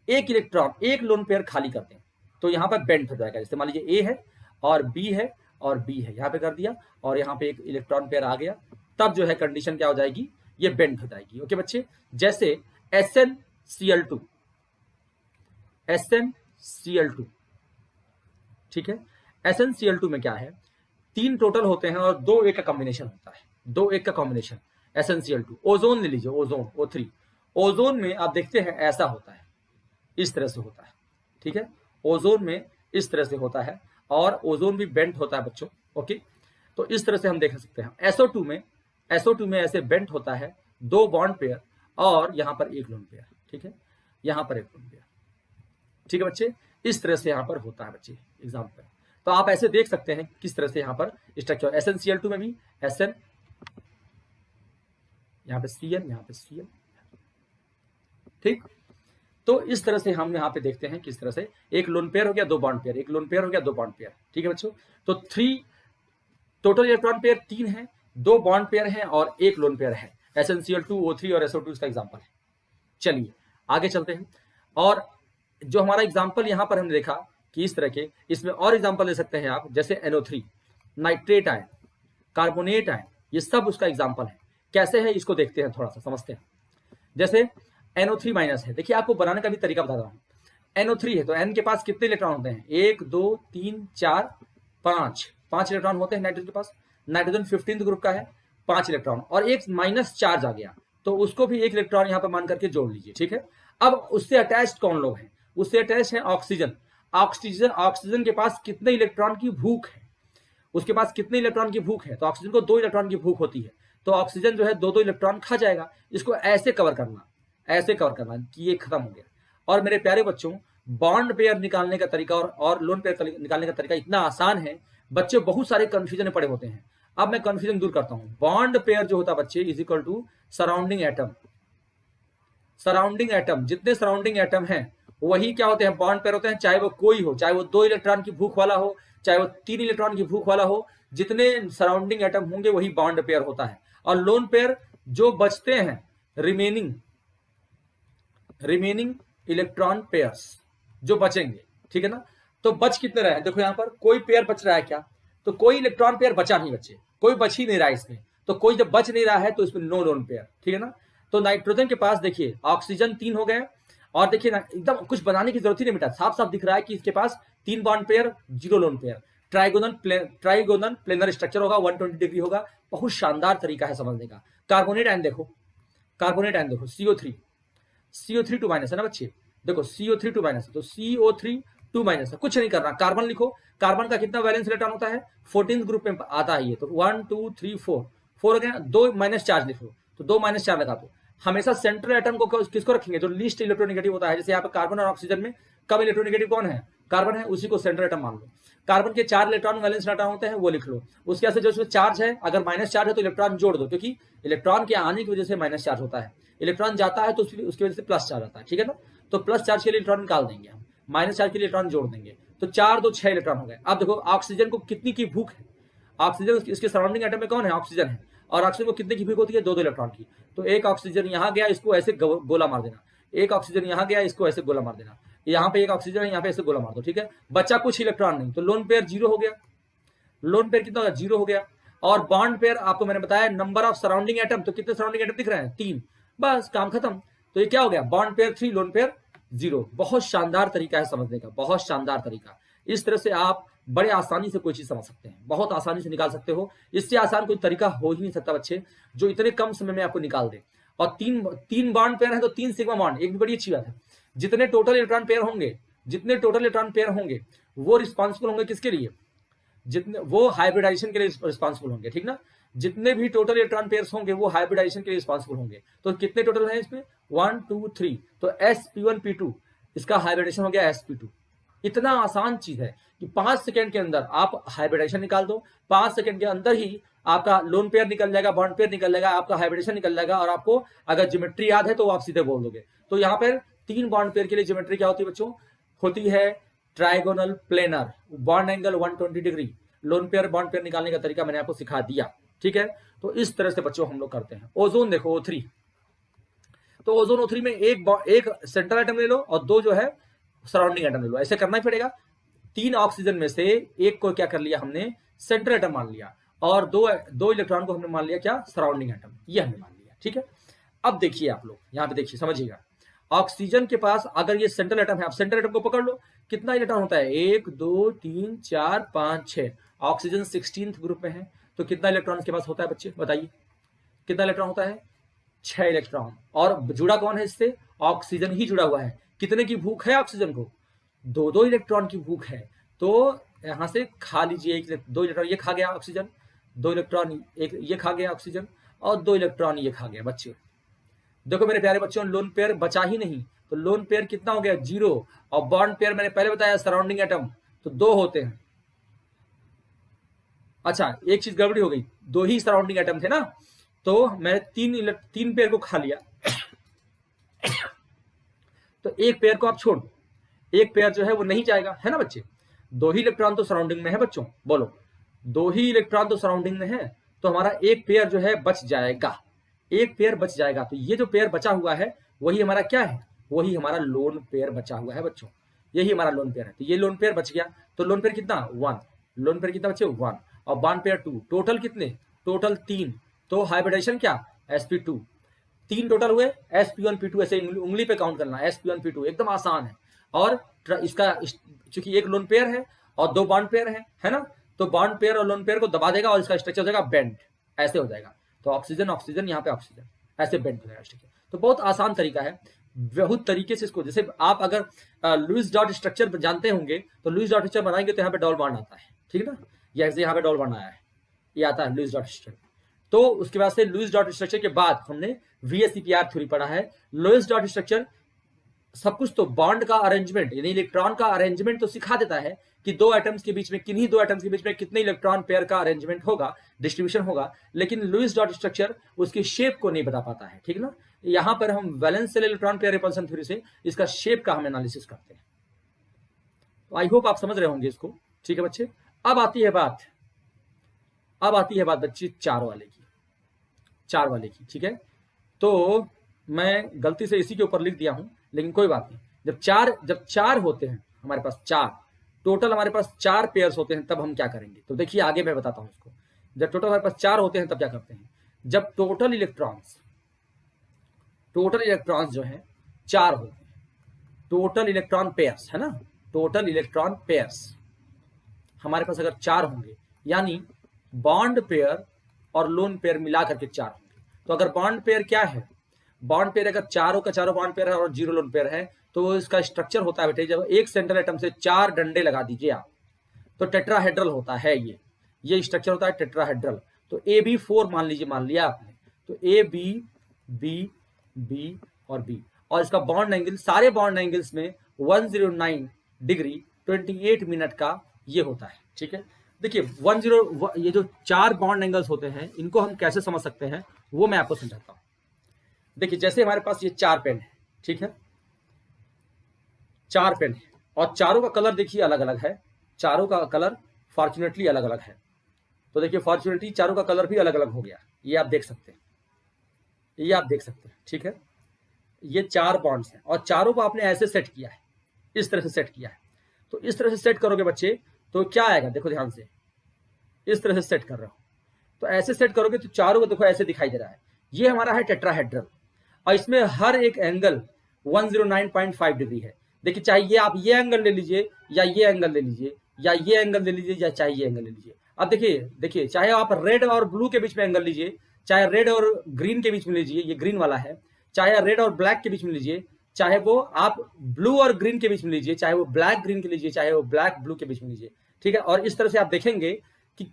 एक इलेक्ट्रॉन, एक लोन पेयर खाली करते हैं, तो यहाँ पर बेंड हो जाएगा। जैसे मान लीजिए A है और B है और B है, यहाँ पे कर दिया, और यहाँ पे एक इलेक्ट्रॉन पेयर आ गया, तब जो है कंडीशन क्या हो जाएगी, ये बेंड हो जाएगी, ओके बच्चे। जैसे SnCl2, ठीक है। SnCl2 में क्या है, 3 टोटल होते हैं और 2 एक का कॉम्बिनेशन होता है, 2 एक का कॉम्बिनेशन SnCl2। ओजोन ले लीजिए, ओजोन O3, ओजोन में आप देखते हैं ऐसा होता है, इस तरह से होता है, ठीक है। ओजोन में इस तरह से होता है, और ओजोन भी बेंट होता है बच्चों, ओके। तो इस तरह से हम देख सकते हैं। SO2 में ऐसे बेंट होता है, 2 बॉन्ड पेयर, और यहाँ पर एक लोन पेयर, ठीक है, यहाँ पर एक लोन पेयर, ठीक है बच्चे। इस तरह से यहाँ पर होता है बच्चे एग्जाम पर। तो आप ऐसे देख सकते हैं किस तरह से यहाँ पर स्ट्रक्चर, SnCl2 में भी SN, यहाँ पे Cl, यहाँ पे Cl, ठीक। तो इस तरह से हम यहाँ पे देखते हैं किस तरह से एक लोन पेयर हो गया, 2 बॉन्ड पेयर, एक लोन पेयर हो गया, 2 बॉन्ड पेयर, ठीक है बच्चों। तो 3 टोटल इलेक्ट्रॉन पेयर 3 है, 2 बॉन्ड पेयर है और एक लोन पेयर है। SnCl2, O3 और SO2 इसका एग्जाम्पल है। चलिए आगे चलते हैं, और जो हमारा एग्जाम्पल यहाँ पर हमने देखा कि इस तरह के, इसमें और एग्जाम्पल ले सकते हैं आप, जैसे NO3, nitrate ion, carbonate ion, ये सब उसका एग्जाम्पल है। कैसे है इसको देखते हैं, थोड़ा सा समझते हैं। जैसे NO3 माइनस है, देखिए आपको बनाने का भी तरीका बता रहा हूँ। NO3 है तो N के पास कितने इलेक्ट्रॉन होते हैं, 1 2 3 4 5 इलेक्ट्रॉन होते हैं नाइट्रोजन के पास। नाइट्रोजन 15th ग्रुप का है, 5 इलेक्ट्रॉन, और एक माइनस चार्ज आ गया, तो उसको भी एक इलेक्ट्रॉन यहाँ पर मान करके जोड़ लीजिए, ठीक है। अब उससे अटैच्ड कौन लोग हैं, उससे अटैच है ऑक्सीजन। ऑक्सीजन के पास कितने इलेक्ट्रॉन की भूख है, उसके पास कितने इलेक्ट्रॉन की भूख है, तो ऑक्सीजन को 2 इलेक्ट्रॉन की भूख होती है, तो ऑक्सीजन जो है 2 इलेक्ट्रॉन खा जाएगा। इसको ऐसे कवर करना कि ये खत्म हो गया। और मेरे प्यारे बच्चों, बॉन्ड पेयर निकालने का तरीका और लोन पेयर निकालने का तरीका इतना आसान है, बच्चे बहुत सारे कंफ्यूजन में पड़े होते हैं। अब मैं कंफ्यूजन दूर करता हूं। बॉन्ड पेयर जो होता है बच्चे is equal to surrounding atom, जितने सराउंडिंग एटम हैं वही क्या होते हैं, बॉन्ड पेयर होते हैं, चाहे वो कोई हो, चाहे वो 2 इलेक्ट्रॉन की भूख वाला हो, चाहे वो 3 इलेक्ट्रॉन की भूख वाला हो, जितने सराउंडिंग एटम होंगे वही बॉन्ड पेयर होता है। और लोन पेयर जो बचते हैं, रिमेनिंग इलेक्ट्रॉन पेयर्स जो बचेंगे, ठीक है ना। तो बच कितने रहे, देखो यहाँ पर कोई पेयर बच रहा है क्या, तो कोई इलेक्ट्रॉन पेयर बचा नहीं बच्चे, कोई बच ही नहीं रहा है इसमें। तो कोई जब बच नहीं रहा है तो इसमें नो लोन पेयर, ठीक है ना। तो नाइट्रोजन के पास देखिए ऑक्सीजन 3 हो गए, और देखिए ना एकदम कुछ बनाने की जरूरत ही नहीं मिटा, साफ साफ दिख रहा है कि इसके पास 3 bond pair, 0 lone pair, trigonal planar structure होगा, 120 डिग्री होगा। बहुत शानदार तरीका है समझने का। कार्बोनेट आयन देखो, CO3 2 माइनस है ना बच्चे, देखो CO3 2 माइनस, तो CO3 2 माइनस है, कुछ नहीं करना, कार्बन लिखो, कार्बन का कितना वैलेंस इलेक्ट्रॉन होता है, 14th ग्रुप में आता है ये, तो 1 2 3 4 हो गया, 2 माइनस चार्ज लिखो, तो 2 माइनस 4 लगा दो। हमेशा सेंट्रल एटम को किसको रखेंगे, जो लीस्ट इलेक्ट्रोनेगेटिव होता है, जैसे यहाँ पे कार्बन और ऑक्सीजन में कम इलेक्ट्रोनेगेटिव कौन है, कार्बन है, उसी को सेंट्रल एटम मान लो। कार्बन के 4 इलेक्ट्रॉन वैलेंस इलेक्ट्रॉन होते हैं, वो लिख लो। उसके बाद जो उसमें चार्ज है, अगर माइनस चार्ज है तो इलेक्ट्रॉन जोड़ दो, क्योंकि इलेक्ट्रॉन के आने की वजह से माइनस चार्ज होता है, इलेक्ट्रॉन जाता है तो उसकी वजह से प्लस चार्ज आता है, ठीक है ना। तो प्लस चार्ज के लिए इलेक्ट्रॉन निकाल देंगे हम, माइनस चार्ज के लिए इलेक्ट्रॉन जोड़ देंगे, तो 4 2 6 इलेक्ट्रॉन हो गए। अब देखो ऑक्सीजन को कितनी की भूख है, ऑक्सीजन इसके सराउंडिंग एटम में कौन है, ऑक्सीजन है, और ऑक्सीजन को कितने की भूख होती है, 2 2 इलेक्ट्रॉन की। तो एक ऑक्सीजन यहाँ गया, इसको ऐसे गोला मार देना, एक ऑक्सीजन यहाँ गया, इसको ऐसे गोला मार देना, यहाँ पे एक ऑक्सीजन है, यहाँ पे ऐसे गोला मार दो, ठीक है, बच्चा कुछ इलेक्ट्रॉन नहीं, तो लोन पेयर 0 हो गया, लोन पेयर कितना होगा, 0 हो गया। और बॉन्ड पेयर आपको मैंने बताया नंबर ऑफ सराउंडिंग एटम, तो कितने सराउंडिंग एटम दिख रहे हैं, 3, बस काम खत्म। तो ये क्या हो गया, बॉन्ड पेयर 3, लोन पेयर 0। बहुत शानदार तरीका है समझने का, बहुत शानदार तरीका। इस तरह से आप बड़े आसानी से कोई चीज समझ सकते हैं, बहुत आसानी से निकाल सकते हो, इससे आसान कोई तरीका हो ही नहीं सकता बच्चे, जो इतने कम समय में आपको निकाल दे। और तीन बॉन्ड पेयर है तो 3 सिग्मा बॉन्ड, एक भी बड़ी अच्छी बात है। जितने टोटल इलेक्ट्रॉन पेयर होंगे, जितने टोटल इलेक्ट्रॉन पेयर होंगे, वो रिस्पॉन्सिबल होंगे किसके लिए, जितने वो हाइब्रिडाइजेशन के लिए रिस्पॉन्सिबल होंगे, ठीक ना। जितने भी टोटल इलेक्ट्रॉन पेयर्स होंगे वो हाइब्रिडाइजेशन के लिए रिस्पॉन्सिबल होंगे। तो कितने टोटल हैं इसमें, 1 2 3, तो sp1 p2 इसका हाइब्रिडेशन हो गया sp2। इतना आसान चीज है कि 5 सेकंड के अंदर आप हाइब्रिडेशन निकाल दो, 5 सेकंड के अंदर ही आपका लोन पेयर निकल जाएगा, बॉन्ड पेयर निकल जाएगा, आपका हाइब्रिडेशन निकल जाएगा, और आपको अगर ज्योमेट्री याद है तो आप सीधे बोल दोगे। तो यहाँ पर 3 बॉन्ड पेयर के लिए ज्योमेट्री क्या होती है बच्चों, होती है trigonal planar, bond angle 120 degree. Lone pair bond pair निकालने का तरीका मैंने आपको सिखा दिया, ठीक है। तो इस तरह से बच्चों हम लोग करते हैं। ओजोन देखो O3, तो ओजोन O3 में एक सेंट्रल एटम ले लो और 2 जो है सराउंडिंग एटम ले लो, ऐसे करना ही पड़ेगा। 3 ऑक्सीजन में से एक को क्या कर लिया हमने, सेंट्रल एटम मान लिया, और दो इलेक्ट्रॉन को हमने मान लिया क्या, सराउंडिंग एटम, ये हमने मान लिया, ठीक है। अब देखिए आप लोग यहाँ पे देखिए, समझिएगा। ऑक्सीजन के पास अगर ये सेंट्रल एटम है, आप सेंट्रल एटम को पकड़ लो, कितना इलेक्ट्रॉन होता है, 1 2 3 4 5 6। ऑक्सीजन 16th ग्रुप में है, तो कितना इलेक्ट्रॉन के पास होता है बच्चे, बताइए कितना इलेक्ट्रॉन होता है, 6 इलेक्ट्रॉन। और जुड़ा कौन है इससे, ऑक्सीजन ही जुड़ा हुआ है। कितने की भूख है ऑक्सीजन को, 2 2 इलेक्ट्रॉन की भूख है। तो यहां से खा लीजिए, 2 इलेक्ट्रॉन ये खा गया ऑक्सीजन, 2 इलेक्ट्रॉन एक ये खा गया ऑक्सीजन, और 2 इलेक्ट्रॉन ये खा गया बच्चे। देखो मेरे प्यारे बच्चों, लोन पेयर बचा ही नहीं, तो लोन पेयर कितना हो गया, 0। और बॉन्ड पेयर मैंने पहले बताया सराउंडिंग एटम, तो 2 होते हैं। अच्छा एक चीज गड़बड़ी हो गई, 2 ही सराउंडिंग एटम थे ना, तो मैंने 3 पेयर को खा लिया तो एक पेयर को आप छोड़, एक पेयर जो है वो नहीं जाएगा, है ना बच्चे। 2 ही इलेक्ट्रॉन तो सराउंडिंग में है बच्चों, बोलो 2 ही इलेक्ट्रॉन तो सराउंडिंग में है, तो हमारा एक पेयर जो है बच जाएगा, एक पेयर बच जाएगा। तो ये जो पेयर बचा हुआ है वही हमारा क्या है, वही हमारा लोन पेयर बचा हुआ है बच्चों, यही हमारा लोन पेयर है। तो ये लोन पेयर बच गया, तो लोन पेयर कितना 1, लोन पेयर कितना बच्चे 1, और बॉन्ड पेयर 2, टोटल कितने, टोटल 3। तो हाइब्रिडेशन क्या, sp2, 3 टोटल हुए, sp1p2 ऐसे उंगली पे काउंट करना, sp1p2 एकदम आसान है। और इसका चूंकि एक लोन पेयर है और 2 बॉन्ड पेयर है ना, तो बॉन्ड पेयर और लोन पेयर को दबा देगा और इसका स्ट्रक्चर हो जाएगा बेंड, ऐसे हो जाएगा। तो ऑक्सीजन ऑक्सीजन, यहाँ पे ऑक्सीजन, ऐसे बेंड हो जाएगा स्ट्रक्चर। तो बहुत आसान तरीका है, बहुत तरीके से इसको, जैसे आप अगर लुईस डॉट स्ट्रक्चर जानते होंगे, तो लुईस डॉट स्ट्रक्चर बनाएंगे तो यहाँ पे डबल बॉन्ड आता है, ठीक है ना, जैसे यहाँ पे डबल बॉन्ड आया है, ये आता है लुईस डॉट स्ट्रक्चर। तो उसके बाद से लुईस डॉट स्ट्रक्चर के बाद हमने VSEPR थ्योरी पढ़ा है। लुईस डॉट स्ट्रक्चर सब कुछ तो बॉन्ड का अरेंजमेंट यानी इलेक्ट्रॉन का अरेंजमेंट तो सिखा देता है कि 2 एटम्स के बीच में, किन्हीं 2 एटम्स के बीच में कितने इलेक्ट्रॉन पेयर का अरेंजमेंट होगा, डिस्ट्रीब्यूशन होगा, लेकिन लुईस डॉट स्ट्रक्चर उसकी शेप को नहीं बता पाता है, ठीक ना। यहां पर हम valence shell electron pair repulsion theory से इसका शेप का हम एनालिसिस करते हैं। तो आई होप आप समझ रहे होंगे इसको, ठीक है बच्चे। अब आती है बात बच्चे 4 वाले की, ठीक है। तो मैं गलती से इसी के ऊपर लिख दिया हूं, लेकिन कोई बात नहीं। जब चार होते हैं हमारे पास, 4 टोटल हमारे पास 4 पेयर्स होते हैं, तब हम क्या करेंगे, तो देखिए आगे मैं बताता हूं इसको। जब टोटल हमारे पास 4 होते हैं तब क्या करते हैं, जब टोटल इलेक्ट्रॉन्स जो है 4 होते हैं, टोटल इलेक्ट्रॉन पेयर्स है ना, टोटल इलेक्ट्रॉन पेयर्स हमारे पास अगर 4 होंगे, यानी बॉन्ड पेयर और लोन पेयर मिला करके 4 होंगे। तो अगर बॉन्ड पेयर क्या है, बॉन्ड पेयर अगर चारों का चारों बॉन्ड पेयर है और 0 लोन पेयर है, तो इसका स्ट्रक्चर होता है बेटे, जब एक सेंट्रल एटम से 4 डंडे लगा दीजिए आप तो टेट्राहेड्रल होता है। ये स्ट्रक्चर होता है टेट्राहेड्रल। तो AB4 मान लीजिए, मान लिया आपने, तो AB, B, B और B, और इसका बॉन्ड एंगल सारे बॉन्ड एंगल्स में 109 डिग्री 28 मिनट का ये होता है। ठीक है, देखिए 10 ये जो 4 बॉन्ड एंगल्स होते हैं इनको हम कैसे समझ सकते हैं वो मैं आपको समझाता हूं। देखिए जैसे हमारे पास ये 4 पेन है, ठीक है, 4 पेन है और चारों का कलर देखिए अलग अलग है, चारों का कलर फॉर्चुनेटली अलग अलग है। तो देखिए फॉर्चुनेटली चारों का कलर भी अलग अलग हो गया, ये आप देख सकते हैं, ये आप देख सकते हैं। ठीक है, ये 4 बॉन्ड्स हैं और चारों को आपने ऐसे सेट किया है, इस तरह से सेट किया है। तो इस तरह से सेट करोगे बच्चे तो क्या आएगा, देखो ध्यान से, इस तरह से सेट कर रहा हूं तो ऐसे सेट करोगे तो चारों को देखो ऐसे दिखाई दे रहा है। ये हमारा है टेट्राहेड्रल और इसमें हर एक एंगल 109.5 डिग्री है। देखिए चाहे ये आप ये एंगल ले लीजिए या ये एंगल ले लीजिए या ये एंगल ले लीजिए या चाहे ये एंगल ले लीजिए। अब देखिए चाहे आप रेड और ब्लू के बीच में एंगल लीजिए, चाहे रेड और ग्रीन के बीच में लीजिए, ये ग्रीन वाला है, चाहे रेड और ब्लैक के बीच में लीजिए, चाहे वो आप ब्लू और ग्रीन के बीच में लीजिए, चाहे वो ब्लैक ग्रीन के लीजिए, चाहे वो ब्लैक ब्लू के बीच में लीजिए। ठीक है, और इस तरह से आप देखेंगे कि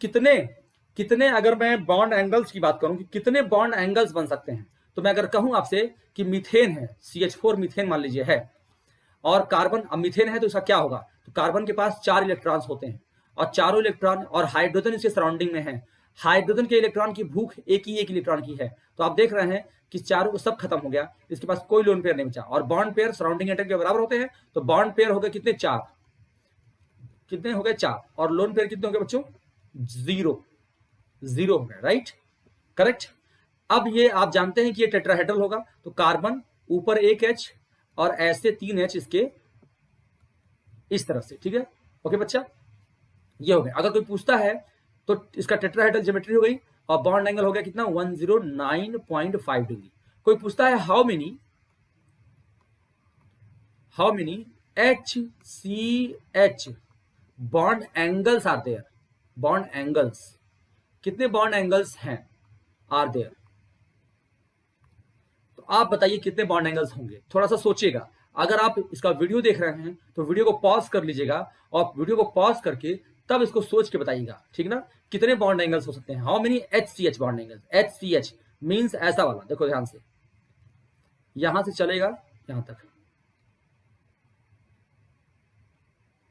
कितने अगर मैं बॉन्ड एंगल्स की बात करूं कि कितने बॉन्ड एंगल्स बन सकते हैं, तो मैं अगर कहूं आपसे कि मीथेन है, CH4 मीथेन मान लीजिए है, और कार्बन, अब मीथेन है तो इसका क्या होगा, तो कार्बन के पास 4 इलेक्ट्रॉन्स होते हैं और चारों इलेक्ट्रॉन और हाइड्रोजन इसके सराउंडिंग में है। हाइड्रोजन के इलेक्ट्रॉन की भूख एक इलेक्ट्रॉन की है। तो आप देख रहे हैं कि चारों सब खत्म हो गया, इसके पास कोई लोन पेयर नहीं बचा और बॉन्ड पेयर सराउंडिंग एटम के बराबर होते हैं। तो बॉन्ड पेयर हो गए कितने, 4, कितने हो गए 4, और लोन पेयर कितने हो गए बच्चों, 0 हो गए, राइट, करेक्ट। अब ये आप जानते हैं कि ये टेट्राहेड्रल होगा, तो कार्बन ऊपर एक H और ऐसे 3 H इसके इस तरह से। ठीक है, ओके बच्चा, ये हो गया। अगर कोई पूछता है तो इसका टेट्राहेड्रल ज्योमेट्री हो गई और बॉन्ड एंगल हो गया कितना, 109.5 डिग्री। कोई पूछता है how many HCH bond angles are there, bond angles, कितने बॉन्ड एंगल्स हैं आर देयर। तो आप बताइए कितने बॉन्ड एंगल्स होंगे, थोड़ा सा सोचिएगा। अगर आप इसका वीडियो देख रहे हैं तो वीडियो को पॉज कर लीजिएगा और वीडियो को पॉज करके तब इसको सोच के बताइएगा, ठीक ना, कितने बॉन्ड एंगल्स हो सकते हैं। How many HCH bond angles, HCH means ऐसा वाला, देखो ध्यान से, यहां से चलेगा यहां तक,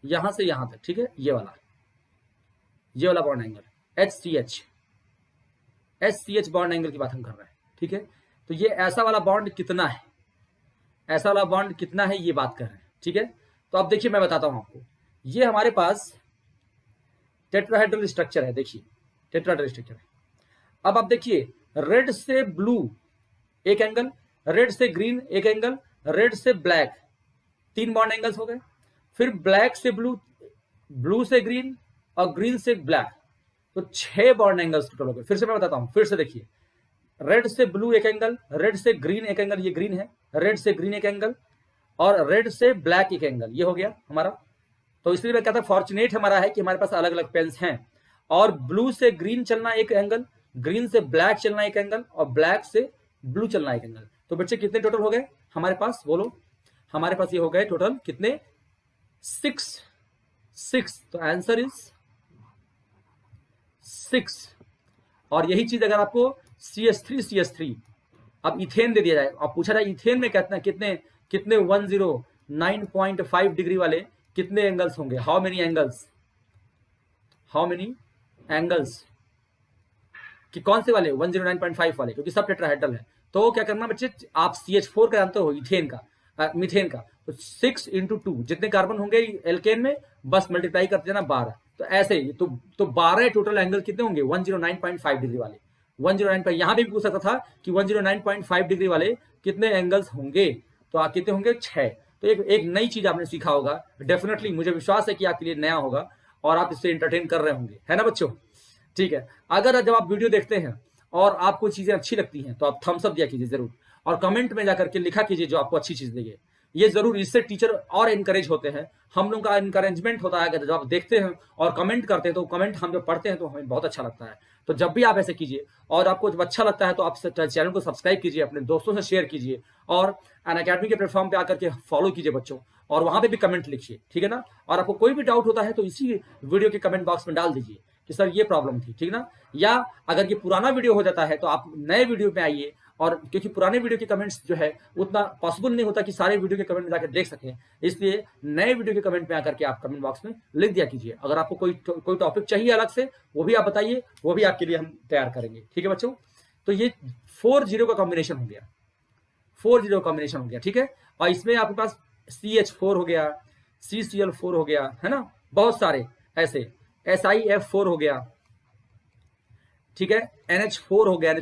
यहां से यहां तक, ठीक है, ये वाला bond angle HCH bond angle की बात हम कर रहे हैं। ठीक है, तो ये ऐसा वाला बॉन्ड कितना है, ऐसा वाला बॉन्ड कितना है ये बात कर रहे हैं। ठीक है, तो अब देखिए मैं बताता हूं आपको, ये हमारे पास टेट्राहेड्रल स्ट्रक्चर है, देखिए टेट्राहेड्रल स्ट्रक्चर है। अब आप देखिए रेड से ब्लू एक एंगल, रेड से ग्रीन एक एंगल, रेड से ब्लैक 3 बॉन्ड एंगल्स हो गए, फिर ब्लैक से ब्लू, ब्लू से ग्रीन और ग्रीन से ब्लैक, तो 6 बॉन्ड एंगल्स टोटल हो गए। फिर से मैं बताता हूं, फिर से देखिए, रेड से ब्लू एक एंगल, रेड से ग्रीन एक एंगल, ये ग्रीन है, रेड से ग्रीन एक एंगल और रेड से ब्लैक एक एंगल, ये हो गया हमारा। तो इसलिए मैं कहता हूं फॉर्चुनेट हमारा है कि हमारे पास अलग अलग पेन्स हैं। और ब्लू से ग्रीन चलना एक एंगल, ग्रीन से ब्लैक चलना एक एंगल और ब्लैक से ब्लू चलना एक एंगल। तो बच्चे कितने टोटल हो गए हमारे पास, बोलो, हमारे पास ये हो गए टोटल कितने, 6। तो आंसर इज 6। और यही चीज अगर आपको CH3 अब इथेन दे दिया जाए, अब पूछा जाए इथेन में कहते हैं कितने 109.5 डिग्री वाले कितने एंगल्स होंगे, हाउ मेनी एंगल्स कि कौन से वाले 109.5 वाले, क्योंकि सब टेट्राहेड्रल है। तो क्या करना बच्चे, आप CH4 का जानते हो, इथेन का, मीथेन का, तो 6 × 2 जितने कार्बन होंगे एल्केन में बस मल्टीप्लाई करते जाना 12। तो ऐसे ही तो 12 टोटल एंगल कितने होंगे 109.5 डिग्री वाले, 109। यहां भी पूछ सकता था कि 109.5 डिग्री वाले कितने एंगल्स होंगे, तो कितने होंगे, 6। तो एक नई चीज आपने सीखा होगा, डेफिनेटली मुझे विश्वास है कि आपके लिए नया होगा और आप इससे एंटरटेन कर रहे होंगे, है ना बच्चों। ठीक है, अगर जब आप वीडियो देखते हैं और आपको चीजें अच्छी लगती हैं तो आप थम्स अप दिया कीजिए जरूर, और कमेंट में जाकर के लिखा कीजिए जो आपको अच्छी चीज लगे। ये जरूर, इससे टीचर और इनकरेज होते हैं, हम लोग का इनकरेजमेंट होता है। अगर जब आप देखते हैं और कमेंट करते हैं तो कमेंट हम जब पढ़ते हैं तो हमें बहुत अच्छा लगता है। तो जब भी आप ऐसे कीजिए, और आपको जब अच्छा लगता है तो आप चैनल को सब्सक्राइब कीजिए, अपने दोस्तों से शेयर कीजिए, और अनअकैडमी के प्लेटफॉर्म पे आकर के फॉलो कीजिए बच्चों, और वहां पे भी कमेंट लिखिए, ठीक है ना। और आपको कोई भी डाउट होता है तो इसी वीडियो के कमेंट बॉक्स में डाल दीजिए कि सर ये प्रॉब्लम थी, ठीक ना। या अगर ये पुराना वीडियो हो जाता है तो आप नए वीडियो में आइए, और क्योंकि पुराने वीडियो के कमेंट्स जो है उतना पॉसिबल नहीं होता कि सारे वीडियो के कमेंट में जाकर देख सकें, इसलिए नए वीडियो के कमेंट में आकर के आप कमेंट बॉक्स में लिख दिया कीजिए। अगर आपको कोई टॉपिक चाहिए अलग से, वो भी आप बताइए, वो भी आपके लिए हम तैयार करेंगे, ठीक है बच्चों। तो ये 4-0 का कॉम्बिनेशन हो गया, 4-0 कॉम्बिनेशन हो गया, ठीक है। और इसमें आपके पास CH4 हो गया, CCl4 हो गया, है ना, बहुत सारे ऐसे, SiF4 हो गया, ठीक है, NH4 हो गया,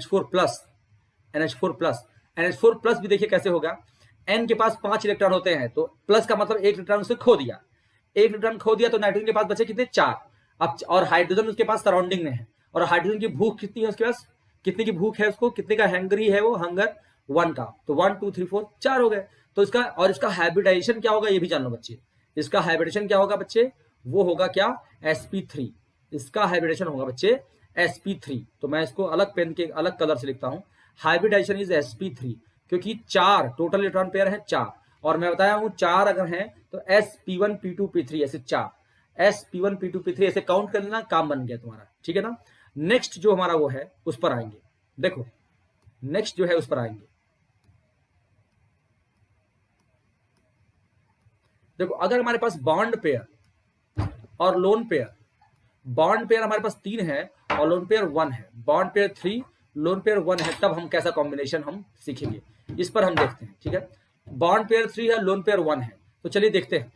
NH4 प्लस भी देखिए कैसे होगा। N के पास 5 इलेक्ट्रॉन होते हैं, तो प्लस का मतलब 1 इलेक्ट्रॉन उससे खो दिया, 1 इलेक्ट्रॉन खो दिया, तो नाइट्रोजन के पास बचे कितने, 4। अब और हाइड्रोजन उसके पास सराउंडिंग में है, और हाइड्रोजन की भूख कितनी है उसके पास, कितने की भूख है उसको, कितने का हैंगरी है वो, हंगर 1 का, तो 1 2 3 4 4 हो गए। तो इसका, और इसका हाइब्रिडाइजेशन क्या होगा ये भी जान लो बच्चे, इसका हाइब्रिडेशन क्या होगा बच्चे, वो होगा क्या, sp3, इसका हाइब्रिडेशन होगा बच्चे sp3। तो मैं इसको अलग पेन के अलग कलर से लिखता हूं, हाइब्रिडाइजेशन इज sp3, क्योंकि 4 टोटल इलेक्ट्रॉन पेयर है 4, और मैं बताया हूं 4 अगर हैं तो sp1 p2 p3 ऐसे 4, sp1 p2 p3 ऐसे काउंट कर लेना, काम बन गया तुम्हारा, ठीक है ना। नेक्स्ट जो हमारा वो है उस पर आएंगे, देखो नेक्स्ट जो है उस पर आएंगे। देखो अगर हमारे पास बॉन्ड पेयर और लोन पेयर, बॉन्ड पेयर हमारे पास 3 है और लोन पेयर 1 है, बॉन्ड पेयर 3 लोन पेयर 1 है, तब हम कैसा कॉम्बिनेशन हम सीखेंगे, इस पर हम देखते हैं, ठीक है। बॉन्ड पेयर 3 है, लोन पेयर 1 है, तो चलिए देखते हैं।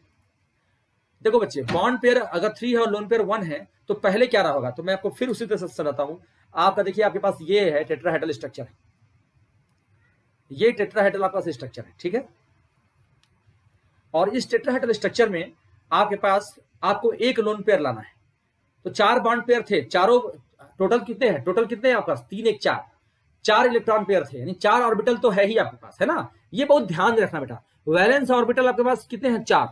देखो बच्चे, बॉन्ड पेयर अगर 3 है और लोन पेयर 1 है तो पहले क्या रहा होगा, तो मैं आपको फिर उसी तरह से समझाता हूं। आपका देखिए, आपके पास ये है टेट्राहेड्रल स्ट्रक्चर, ये टेट्राहेड्रल आपका स्ट्रक्चर है, ठीक है। और इस टेट्राहेड्रल स्ट्रक्चर में आपके पास आपको एक लोन पेयर लाना है, तो 4 बॉन्ड पेयर थे, चारों टोटल कितने हैं, टोटल कितने हैं आपके पास, 3 1 4, 4 इलेक्ट्रॉन पेयर थे, यानी 4 ऑर्बिटल तो है ही आपके पास, है ना। ये बहुत ध्यान रखना बेटा, वैलेंस ऑर्बिटल आपके पास कितने हैं, 4,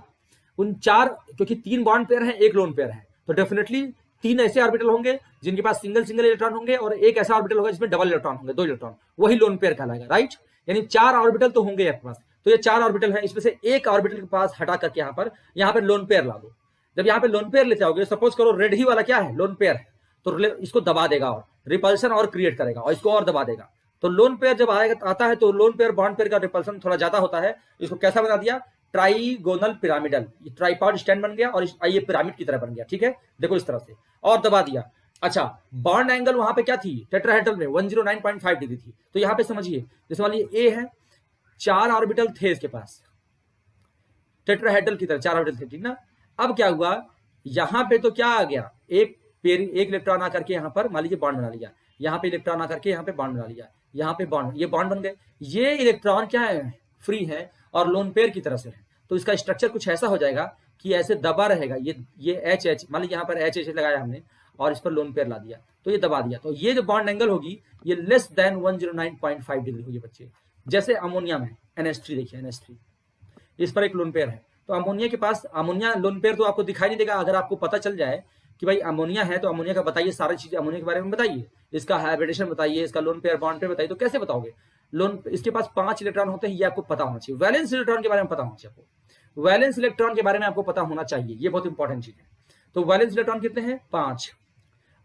उन 4, क्योंकि 3 बॉन्ड पेयर है, 1 लोन पेयर है, तो डेफिनेटली 3 ऐसे ऑर्बिटल होंगे जिनके पास सिंगल सिंगल इलेक्ट्रॉन होंगे, और एक ऐसा ऑर्बिटल होगा जिसमें डबल इलेक्ट्रॉन होंगे, 2 इलेक्ट्रॉन, वही लोन पेयर कहलाएगा, राइट। यानी 4 ऑर्बिटल तो होंगे आपके पास, तो ये 4 ऑर्बिटल है, इसमें से एक ऑर्बिटल के पास हटा करके यहाँ पर लोन पेयर ला दो। जब यहाँ पे लोन पेयर लेते आओगे, सपोज करो रेड ही वाला क्या है, लोन पेयर है, तो इसको दबा देगा और रिपल्सन और क्रिएट करेगा, और इसको और दबा देगा। तो लोन पेयर जब आता है तो लोन पेयर बॉन्ड पेयर का रिपल्सन थोड़ा ज्यादा होता है, इसको कैसा बना दिया, ट्राइगोनल पिरामिडल, ये ट्राइपॉड स्टैंड बन गया, और ये पिरामिड की तरह बन गया, ठीक है, देखो इस तरह से, और दबा दिया। अच्छा, बॉन्ड एंगल वहां पे क्या थी, टेट्राहेड्रल में 109.5 डिग्री थी, तो यहाँ पे समझिए, जैसे मान लीजिए ए है, 4 ऑर्बिटल थे इसके पास, टेट्राहेड्रल की तरह 4 ऑर्बिटल थे, ठीक ना। अब क्या हुआ, यहाँ पे तो क्या आ गया, एक इलेक्ट्रॉन आकर के यहाँ पर मान लीजिए बॉन्ड बना लिया, यहाँ पे इलेक्ट्रॉन आकर के यहाँ पे बॉन्ड बना लिया, यहाँ पे बॉन्ड, ये बॉन्ड बन गए, ये इलेक्ट्रॉन क्या है, फ्री है और लोन पेयर की तरफ से है, तो इसका स्ट्रक्चर कुछ ऐसा हो जाएगा कि ऐसे दबा रहेगा, ये एच एच, मान लीजिए यहाँ पर एच एच लगाया हमने और इस पर लोन पेयर ला दिया, तो ये दबा दिया, तो ये जो बॉन्ड एंगल होगी ये लेस देन 109.5 डिग्री होगी बच्चे। जैसे अमोनिया में NH3 देखिए, NH3 इस पर एक लोन पेयर है, तो अमोनिया के पास, अमोनिया लोन पेयर तो आपको दिखाई नहीं देगा, अगर आपको पता चल जाए कि भाई अमोनिया है तो अमोनिया का बताइए, सारी चीजें अमोनिया के बारे में बताइए, इसका हाइब्रिडेशन बताइए, इसका लोन पेयर बॉन्ड पेयर बताइए, तो कैसे बताओगे। लोन, इसके पास 5 इलेक्ट्रॉन होते हैं, ये आपको पता होना चाहिए। वैलेंस इलेक्ट्रॉन के बारे में पता होना चाहिए आपको, वैलेंस इलेक्ट्रॉन के बारे में आपको पता होना चाहिए, ये बहुत इंपॉर्टेंट चीज है। तो वैलेंस इलेक्ट्रॉन कितने हैं, 5।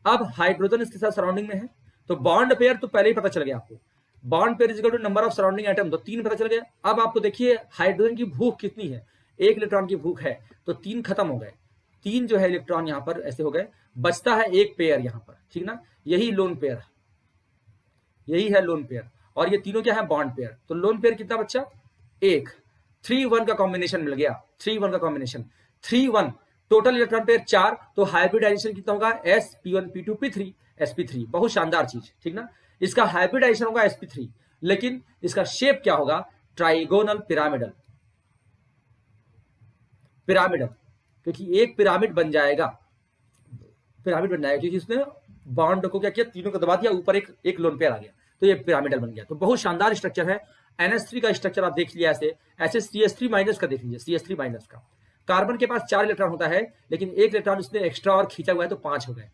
अब हाइड्रोजन इसके साथ सराउंडिंग में है, तो बॉन्ड पेयर तो पहले ही पता चल गया आपको, bond pair is equal to number of surrounding atom, तो 3 पता चल गया। अब आपको देखिए हाइड्रोजन की भूख कितनी है, 1 इलेक्ट्रॉन की भूख है, तो 3 खत्म हो गए, 3 जो है इलेक्ट्रॉन यहाँ पर ऐसे हो गए, बचता है एक पेयर यहाँ पर, ठीक ना, यही लोन पेयर, यही है लोन पेयर, और ये तीनों क्या है, बॉन्ड पेयर। तो लोन पेयर कितना बच्चा, 1, 3-1 का कॉम्बिनेशन मिल गया, 3-1 का कॉम्बिनेशन, 3-1, टोटल इलेक्ट्रॉन पेयर 4, तो हाइब्रिडाइजेशन कितना होगा, sp1 p2 p3 sp3, बहुत शानदार चीज, ठीक ना। इसका हाइब्रिडाइजेशन होगा sp3, लेकिन इसका शेप क्या होगा, ट्राइगोनल पिरामिडल, क्योंकि एक पिरामिड बन जाएगा, क्योंकि इसने बॉन्ड को क्या किया, तीनों को दबा दिया, ऊपर एक लोन पेयर आ गया, तो ये पिरामिडल बन गया। तो बहुत शानदार स्ट्रक्चर है, NH3 का स्ट्रक्चर आप देख लिया ऐसे, ऐसे CH3 माइनस का देख लीजिए, CH3 माइनस का। कार्बन के पास 4 इलेक्ट्रॉन होता है, लेकिन 1 इलेक्ट्रॉन उसने एक्स्ट्रा और खींचा हुआ है तो 5 हो गए।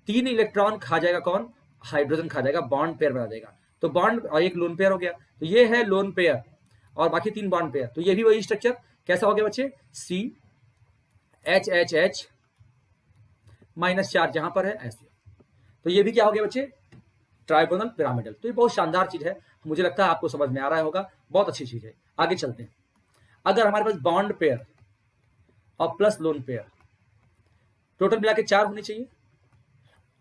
3 इलेक्ट्रॉन खा जाएगा कौन? हाइड्रोजन खा जाएगा, बॉन्ड पेयर बना देगा। तो बॉन्ड और एक लोन पेयर हो गया, तो ये है लोन पेयर और बाकी 3 बॉन्ड पेयर। तो ये भी वही स्ट्रक्चर कैसा हो गया बच्चे? CHHH -4 जहां पर है ऐसे। तो ये भी क्या हो गया बच्चे? Trigonal pyramidal. तो ये बहुत शानदार चीज है, मुझे लगता है आपको समझ में आ रहा होगा, बहुत अच्छी चीज है। आगे चलते हैं। अगर हमारे पास बॉन्ड पेयर और प्लस लोन पेयर टोटल मिला के 4 होनी चाहिए,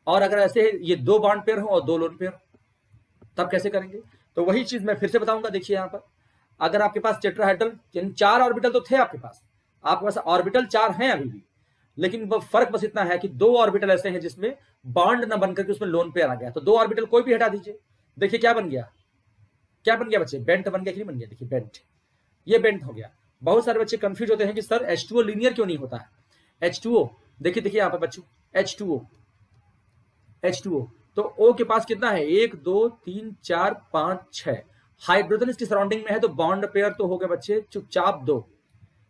और अगर ऐसे ये 2 बॉन्ड पेयर हो और 2 लोन पेयर, तब कैसे करेंगे? तो वही चीज मैं फिर से बताऊंगा। देखिए यहां पर अगर आपके पास टेट्राहेड्रल, यानी 4 ऑर्बिटल तो थे आपके पास ऑर्बिटल 4 हैं अभी भी, लेकिन फर्क बस इतना है कि 2 ऑर्बिटल ऐसे हैं जिसमें बॉन्ड न बनकर के उसमें लोन पेयर आ गया। तो 2 ऑर्बिटल कोई भी हटा दीजिए, देखिए क्या बन गया? क्या बन गया बच्चे? बेंट बन गया कि नहीं बन गया? देखिए बेंट, ये बेंट हो गया। बहुत सारे बच्चे कंफ्यूज होते हैं कि सर H2O लीनियर क्यों नहीं होता है? H2O देखिए यहाँ पे बच्चों, H2O तो O के पास कितना है? 1 2 3 4 5 6 हाइड्रोजन इसकी सराउंडिंग में है, तो बॉन्ड पेयर तो हो गए बच्चे चुपचाप 2,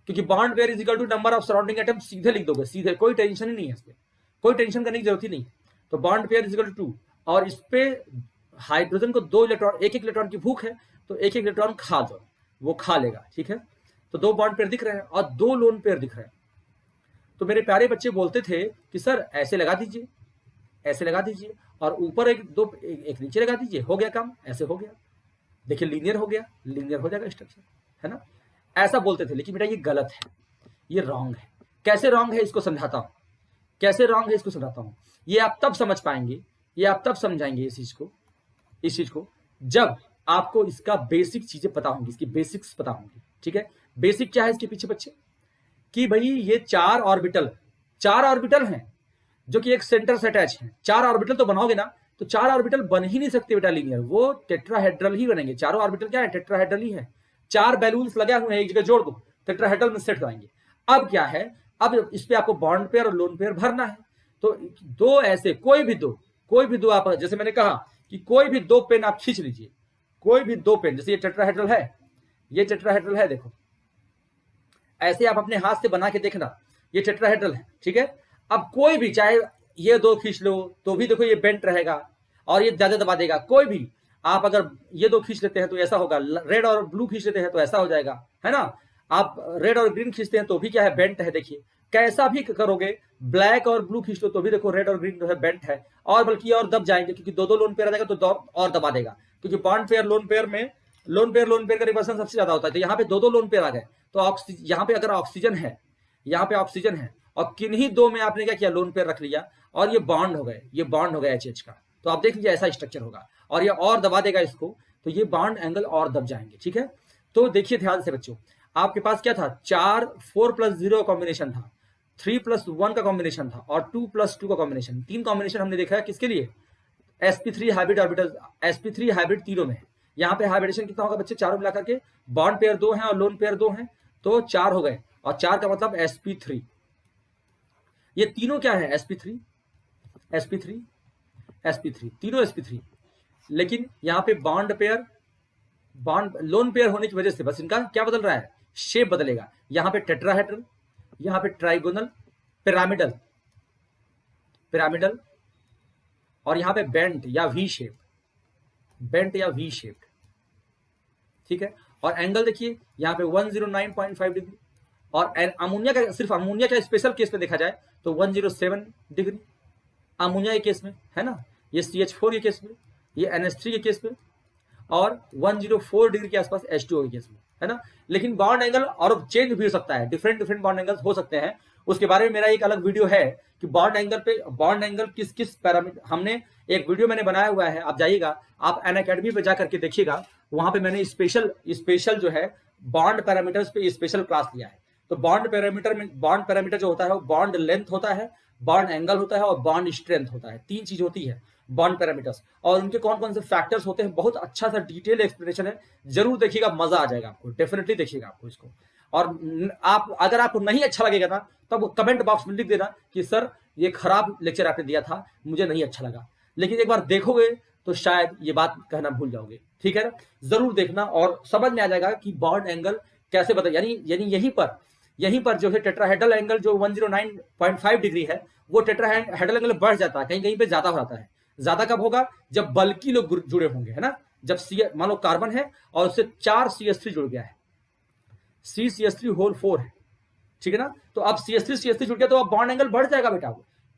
क्योंकि bond pair is equal to number of surrounding atom, सीधे लिख दोगे, सीधे, कोई टेंशन ही नहीं है इसमें, कोई टेंशन करने की जरूरत ही नहीं। तो bond pair is equal to 2, और इस पे हाइड्रोजन को 2 इलेक्ट्रॉन, एक इलेक्ट्रॉन की भूख है, तो एक इलेक्ट्रॉन खा दो, वो खा लेगा, ठीक है। तो 2 बॉन्ड पेयर दिख रहे हैं और 2 लोन पेयर दिख रहे हैं। तो मेरे प्यारे बच्चे बोलते थे कि सर ऐसे लगा दीजिए, ऐसे लगा दीजिए, और ऊपर एक नीचे लगा दीजिए, हो गया काम, ऐसे हो गया। देखिए लीनियर हो गया, लीनियर हो जाएगा स्ट्रक्चर, है ना। ऐसा बोलते थे, लेकिन बेटा ये गलत है, ये रॉन्ग है। कैसे रॉन्ग है इसको समझाता हूं, कैसे रॉन्ग है इसको समझाता हूं। ये आप तब समझ पाएंगे, ये आप तब समझाएंगे इस चीज को जब आपको इसका बेसिक चीजें पता होंगी, इसकी बेसिक्स पता होंगी, ठीक है। बेसिक क्या है इसके पीछे बच्चे? कि भाई ये 4 ऑर्बिटल हैं जो कि एक सेंटर से अटैच है। 4 ऑर्बिटल तो बनाओगे ना, तो 4 ऑर्बिटल बन ही नहीं सकते बेटा लीनियर, वो टेट्राहेड्रल ही बनेंगे। चारों ऑर्बिटल क्या है? टेट्राहेड्रल ही है। 4 बैलून्स लगे हुए हैं, एक जगह जोड़ दो, टेट्राहेड्रल में सेट कराएंगे। अब क्या है, अब इस पे आपको बॉन्ड पेयर और लोन पेयर भरना है। तो 2 ऐसे, कोई भी दो आप, जैसे मैंने कहा कि कोई भी 2 पेन आप खींच लीजिए, कोई भी 2 पेन, जैसे ये टेट्राहेड्रल है, ये टेट्राहेड्रल है, देखो ऐसे आप अपने हाथ से बना के देखना, ये टेट्राहेड्रल है, ठीक है। अब कोई भी, चाहे ये 2 खींच लो तो भी देखो ये बेंट रहेगा और ये ज्यादा दबा देगा। कोई भी आप अगर ये 2 खींच लेते हैं तो ऐसा होगा, रेड और ब्लू खींच लेते हैं तो ऐसा हो जाएगा, है ना। आप रेड और ग्रीन खींचते हैं तो भी क्या है? बेंट है। देखिए कैसा भी करोगे, ब्लैक और ब्लू खींच लो तो भी देखो रेड और ग्रीन जो है बेंट है, और बल्कि और दब जाएंगे, क्योंकि 2 लोन पेयर आ जाएगा तो और दबा देगा, क्योंकि बॉन्ड पेयर लोन पेयर में लोन पेयर का रिवर्सन सबसे ज्यादा होता है। तो यहाँ पे 2 लोन पेयर आ गए, तो यहाँ पे अगर ऑक्सीजन है, यहाँ पे ऑक्सीजन है, और किन्हीं 2 में आपने क्या किया? लोन पेयर रख लिया, और ये बॉन्ड हो गए, ये बॉन्ड हो गया HH का। तो आप देख लीजिए ऐसा स्ट्रक्चर होगा, और ये और दबा देगा इसको, तो ये बॉन्ड एंगल और दब जाएंगे, ठीक है। तो देखिए ध्यान से बच्चों, आपके पास क्या था? 4+ 0 कॉम्बिनेशन था, 3+1 का कॉम्बिनेशन था, और 2+2 का कॉम्बिनेशन। 3 कॉम्बिनेशन हमने देखा है किसके लिए? sp3 hybrid orbital, sp3 hybrid तीनों में। यहाँ पे हाइब्रिडेशन कितना होगा बच्चे? चारों मिलाकर के, बॉन्ड पेयर 2 हैं और लोन पेयर 2 हैं, तो 4 हो गए, और 4 का मतलब sp3। ये तीनों क्या है? sp3 तीनों sp3। लेकिन यहाँ पे बॉन्ड लोन पेयर होने की वजह से बस इनका क्या बदल रहा है? शेप बदलेगा। यहाँ पे टेट्राहेड्रल, यहाँ पे ट्राइगोनल, पिरामिडल, और यहाँ पे बेंट या वी शेप, ठीक है। और एंगल देखिए यहाँ पे 109.5 डिग्री, और अमोनिया का, सिर्फ अमोनिया का स्पेशल केस में देखा जाए तो 107 डिग्री अमोनिया के केस में, है ना। ये CH4 के केस में, ये NH3 के केस में, और 104 डिग्री के आसपास H2O के केस में, है ना। लेकिन बॉन्ड एंगल और चेंज भी हो सकता है, डिफरेंट बॉन्ड एंगल्स हो सकते हैं। उसके बारे में मेरा एक अलग वीडियो है कि बॉन्ड एंगल किस पैरामीटर, हमने एक वीडियो मैंने बनाया हुआ है, आप जाइएगा, आप अनअकैडमी पे जा करके देखिएगा, वहां पे मैंने स्पेशल जो है बॉन्ड पैरामीटर्स पे स्पेशल क्लास लिया है। तो बॉन्ड पैरामीटर जो होता है वो बॉन्ड लेंथ होता है, बॉन्ड एंगल होता है, और बॉन्ड स्ट्रेंथ होता है। 3 चीज होती है बॉन्ड पैरामीटर्स, और उनके कौन कौन से फैक्टर्स होते हैं, बहुत अच्छा सा डिटेल एक्सप्लेनेशन है, जरूर देखिएगा, मजा आ जाएगा आपको, डेफिनेटली देखिएगा आपको इसको। और आप, अगर आपको नहीं अच्छा लगेगा ना, तब कमेंट बॉक्स में लिख देना कि सर ये खराब लेक्चर आपने दिया था, मुझे नहीं अच्छा लगा। लेकिन एक बार देखोगे तो शायद ये बात कहना भूल जाओगे, ठीक है ना। जरूर देखना और समझ में आ जाएगा कि बॉन्ड एंगल कैसे बता, यानी यहीं पर जो है टेट्राहेड्रल एंगल जो 109.5 डिग्री है, वो टेट्राहेड्रल एंगल बढ़ जाता है, कहीं कहीं पे ज्यादा हो जाता है। ज्यादा कब होगा? जब बल्कि लोग जुड़े होंगे, है ना। जब मान लो कार्बन है और उससे 4 CH3 जुड़ गया है, CCH3 होल 4 है, ठीक है ना। तो अब CH3 जुड़ गया तो अब बॉन्ड एंगल बढ़ जाएगा बेटा,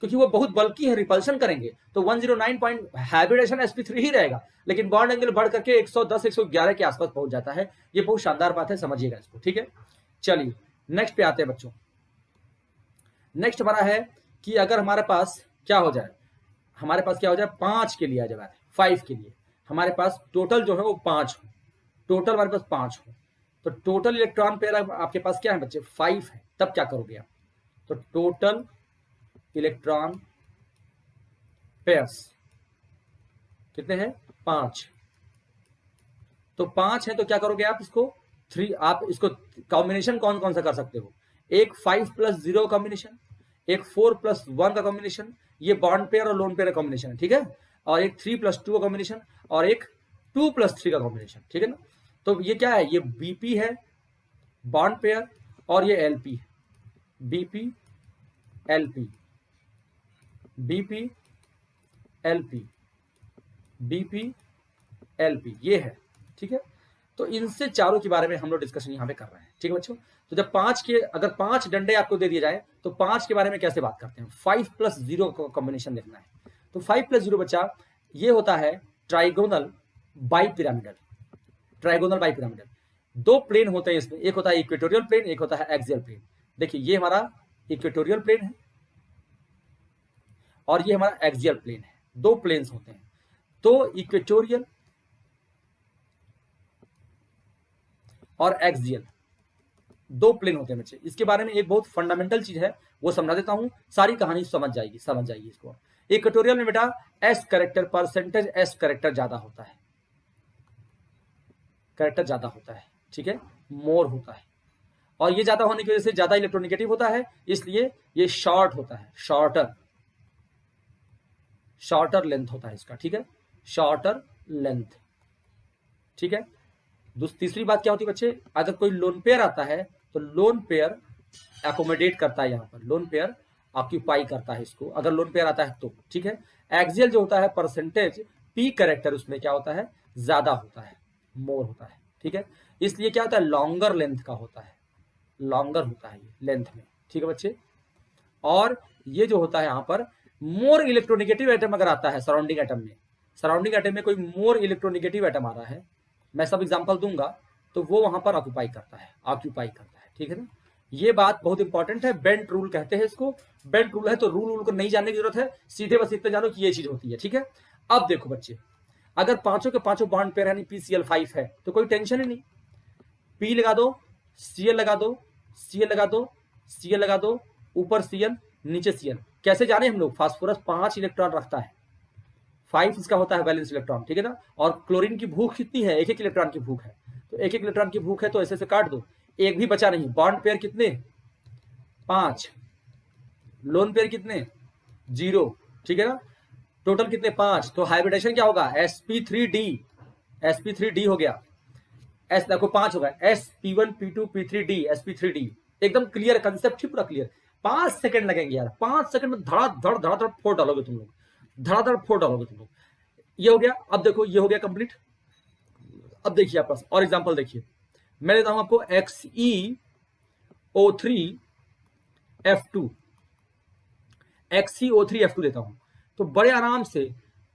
क्योंकि वो बहुत बल्कि है, रिपल्शन करेंगे तो 109 पॉइंट हैबिटेशन sp3 ही रहेगा, लेकिन बॉन्ड एंगल बढ़ करके 110 111 के आसपास पहुंच जाता है। ये बहुत शानदार बात है, समझिएगा इसको, ठीक है। चलिए नेक्स्ट पे आते हैं बच्चों। नेक्स्ट हमारा है कि अगर हमारे पास क्या हो जाए, 5 के लिए आ जाए, 5 के लिए हमारे पास टोटल जो है वो 5 हो, टोटल हमारे पास 5 हो, तो टोटल इलेक्ट्रॉन पेयर आपके पास क्या है बच्चे? 5 है। तब क्या करोगे आप? तो टोटल इलेक्ट्रॉन पेयर्स कितने हैं? 5। तो 5 है तो क्या करोगे आप इसको? 3। आप इसको कॉम्बिनेशन कौन कौन सा कर सकते हो? एक 5+0 कॉम्बिनेशन, एक 4+1 का कॉम्बिनेशन, ये बॉन्ड पेयर और लोन पेयर का कॉम्बिनेशन है, ठीक है। और एक 3+2 का कॉम्बिनेशन, और एक 2+3 का कॉम्बिनेशन, ठीक है ना। तो ये क्या है? ये बीपी है, बॉन्ड पेयर, और ये एलपी है, BP LP, BP LP, BP LP, ये है, ठीक है। तो इनसे चारों के बारे में हम लोग डिस्कशन यहाँ पे कर रहे हैं, ठीक है बच्चों। तो जब अगर 5 डंडे आपको दे दिए जाए तो 5 के बारे में कैसे बात करते हैं? 5+0 का कॉम्बिनेशन देखना है। तो 5+0 बच्चा ये होता है trigonal bipyramidal. Trigonal bipyramidal 2 plane होते हैं इसमें, एक होता है इक्वेटोरियल प्लेन, एक होता है एक्सियल प्लेन। देखिए ये हमारा इक्वेटोरियल प्लेन है और ये हमारा एक्सियल प्लेन है, 2 प्लेन्स होते हैं। तो इक्वेटोरियल और एक्सियल 2 प्लेन होते हैं बच्चे। इसके बारे में एक बहुत फंडामेंटल चीज है, वो समझा देता हूं, सारी कहानी समझ जाएगी इसको। इक्वेटोरियल में बेटा S character percentage, S character ज्यादा होता है, ठीक है, मोर होता है। और ये ज्यादा होने की वजह से ज्यादा इलेक्ट्रोनिगेटिव होता है, इसलिए ये शॉर्ट होता है, शॉर्टर लेंथ होता है इसका, ठीक है, शॉर्टर लेंथ, ठीक है। तीसरी बात क्या होती है बच्चे? अगर कोई लोन पेयर आता है तो लोन पेयर एकोमोडेट करता है, यहाँ पर लोन पेयर ऑक्यूपाई करता है इसको, अगर लोन पेयर आता है तो, ठीक है। एक्सियल जो होता है परसेंटेज, पी कैरेक्टर उसमें क्या होता है? ज्यादा होता है, मोर होता है, ठीक है। इसलिए क्या होता है? लॉन्गर लेंथ का होता है, लॉन्गर होता है लेंथ में, ठीक है बच्चे। और ये जो होता है यहाँ पर मोर इलेक्ट्रोनिगेटिव एटम अगर आता है सराउंडिंग एटम में कोई मोर इलेक्ट्रोनिगेटिव एटम आ रहा है, मैं सब एग्जांपल दूंगा, तो वो वहां पर ऑक्यूपाई करता है, ठीक है ना। ये बात बहुत इंपॉर्टेंट है, बेंट रूल कहते हैं इसको। बेंट रूल है तो रूल को नहीं जानने की जरूरत है, सीधे बस इतना जानो कि ये चीज होती है, ठीक है। अब देखो बच्चे, अगर पांचों के पांचों बॉन्ड पेयर यानी PCl5 है तो कोई टेंशन ही नहीं, पी लगा दो, Cl लगा दो, Cl लगा दो, Cl लगा दो, ऊपर Cl नीचे Cl। कैसे जाने हम लोग? फास्फोरस 5 इलेक्ट्रॉन रखता है, 5 इसका होता है वैलेंस इलेक्ट्रॉन, ठीक है ना। और क्लोरीन की भूख कितनी है? 1-1 इलेक्ट्रॉन की भूख है, तो 1-1 इलेक्ट्रॉन की भूख है तो ऐसे से काट दो, एक भी बचा नहीं। बॉन्ड पेयर कितने? 5, लोन पेयर कितने? 0, ठीक है ना। टोटल कितने? 5। तो हाइब्रिडेशन क्या होगा? sp3d हो गया। एस देखो 5 होगा, sp1 p2 p3d, sp3d। एकदम क्लियर, कंसेप्ट ही पूरा क्लियर। 5 सेकंड लगेंगे यार, 5 सेकंड में धड़ाधड़ फोड़ डालोगे तुम लोग, ये हो गया। अब देखो ये हो गया कंप्लीट। अब देखिए आप पास और एग्जांपल देखिए, मैं देता हूं आपको XeO3F2 देता हूं। तो बड़े आराम से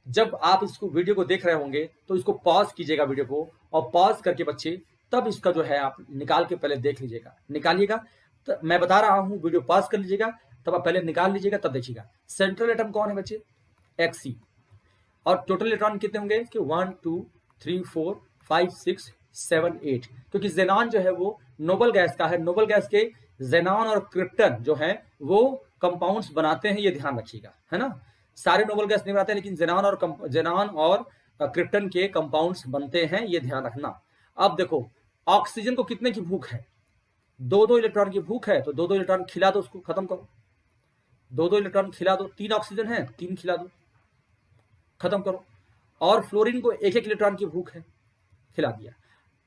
जब आप इसको वीडियो को देख रहे होंगे तो इसको पॉज कीजिएगा वीडियो को, और पॉज करके बच्चे तब इसका जो है आप निकाल के पहले देख लीजिएगा, निकालिएगा। तो मैं बता रहा हूं, वीडियो पॉज कर लीजिएगा, तब आप पहले निकाल लीजिएगा, तब देखिएगा। सेंट्रल एटम कौन है बच्चे? Xe। और टोटल इलेक्ट्रॉन कितने होंगे? 1 2 3 4 5 6 7 8, क्योंकि जेनॉन जो है वो नोबल गैस का है। नोबल गैस के जेनॉन और क्रिप्टन जो है वो कंपाउंड्स बनाते हैं, ये ध्यान रखिएगा, है ना। सारे नोबल गैस नहीं बनाते, लेकिन जेनॉन और क्रिप्टन के कंपाउंड्स बनते हैं, ये ध्यान रखना। अब देखो ऑक्सीजन को कितने की भूख है? 2-2 इलेक्ट्रॉन की भूख है, तो 2-2 इलेक्ट्रॉन खिला दो, उसको खत्म करो। 2-2 इलेक्ट्रॉन खिला दो, 3 ऑक्सीजन है, 3 खिला दो, खत्म करो। और फ्लोरीन को एक एक इलेक्ट्रॉन की भूख है, खिला दिया।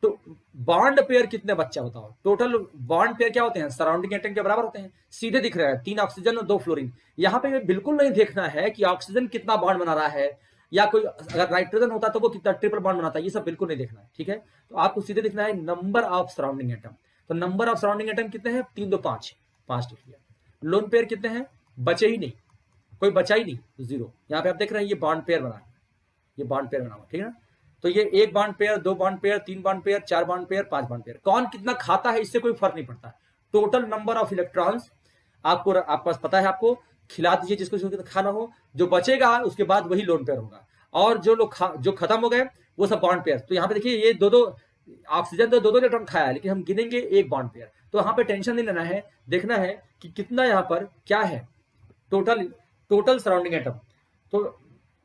तो बॉन्ड पेयर कितने बच्चा बताओ? टोटल बॉन्ड पेयर क्या होते हैं? सराउंडिंग एटम के बराबर होते हैं, सीधे दिख रहा है, 3 ऑक्सीजन और 2 फ्लोरीन। यहाँ पे बिल्कुल नहीं देखना है कि ऑक्सीजन कितना बॉन्ड बना रहा है, या कोई अगर नाइट्रोजन होता तो वो कितना ट्रिपल बॉन्ड बनाता है, ये सब बिल्कुल नहीं देखना है, ठीक है। तो आपको सीधे दिखना है नंबर ऑफ सराउंडिंग एटम। तो नंबर ऑफ सराउंडिंग एटम कितने हैं? 3 2 5, 5 लिख लिया। लोन पेयर कितने हैं? बचे ही नहीं, कोई बचा ही नहीं, 0। यहाँ पे आप देख रहे हैं ये बॉन्ड पेयर बना, ये बॉन्ड पेयर बना हुआ, ठीक है ना। तो ये 1 bond pair, 2 bond pair, 3 bond pair, 4 bond pair, 5 bond pair. कौन कितना खाता है इससे कोई फर्क नहीं पड़ता। टोटल नंबर ऑफ इलेक्ट्रॉन्स आपको, आपके पास पता है, आपको खिला दीजिए जिसको खाना हो, जो बचेगा उसके बाद वही लोन पेयर होगा, और जो लोग जो खत्म हो गए वो सब बॉन्ड पेयर। तो यहाँ पे देखिए ये दो ऑक्सीजन तो 2 इलेक्ट्रॉन खाया है, लेकिन हम गिनेंगे 1 बॉन्ड पेयर। तो यहाँ पे टेंशन नहीं लेना है, देखना है कि कितना यहाँ पर क्या है टोटल सराउंडिंग एटम। तो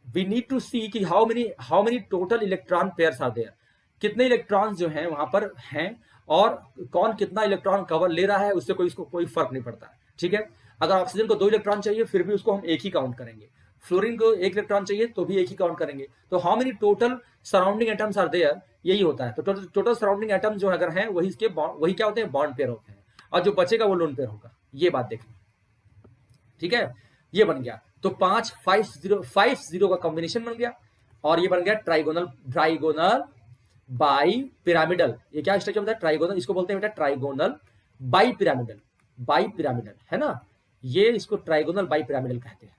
वी नीड टू सी कि how many total electron pairs are there, कितने इलेक्ट्रॉन्स जो हैं वहां पर हैं, और कौन कितना इलेक्ट्रॉन कवर ले रहा है, उससे इसको कोई फर्क नहीं पड़ता, ठीक है। अगर ऑक्सीजन को 2 इलेक्ट्रॉन चाहिए फिर भी उसको हम एक ही काउंट करेंगे, फ्लोरीन को 1 इलेक्ट्रॉन चाहिए तो भी एक ही काउंट करेंगे। तो how many total surrounding atoms are there, यही होता है। तो टोटल सराउंडिंग एटम जो अगर हैं वही इसके वही क्या होते हैं? बॉन्ड पेयर होते हैं, और जो बचेगा वो लोन पेयर होगा। ये बात देखना, ठीक है। ये बन गया, तो 5 5 0 का कॉम्बिनेशन बन गया, और ये बन गया ट्राइगोनल बाई पिरामिडल। ये क्या स्ट्रक्चर होता है? ट्राइगोनल, इसको बोलते हैं बेटा ट्राइगोनल बाई पिरामिडल, है ना। ये इसको ट्राइगोनल बाई पिरामिडल कहते हैं।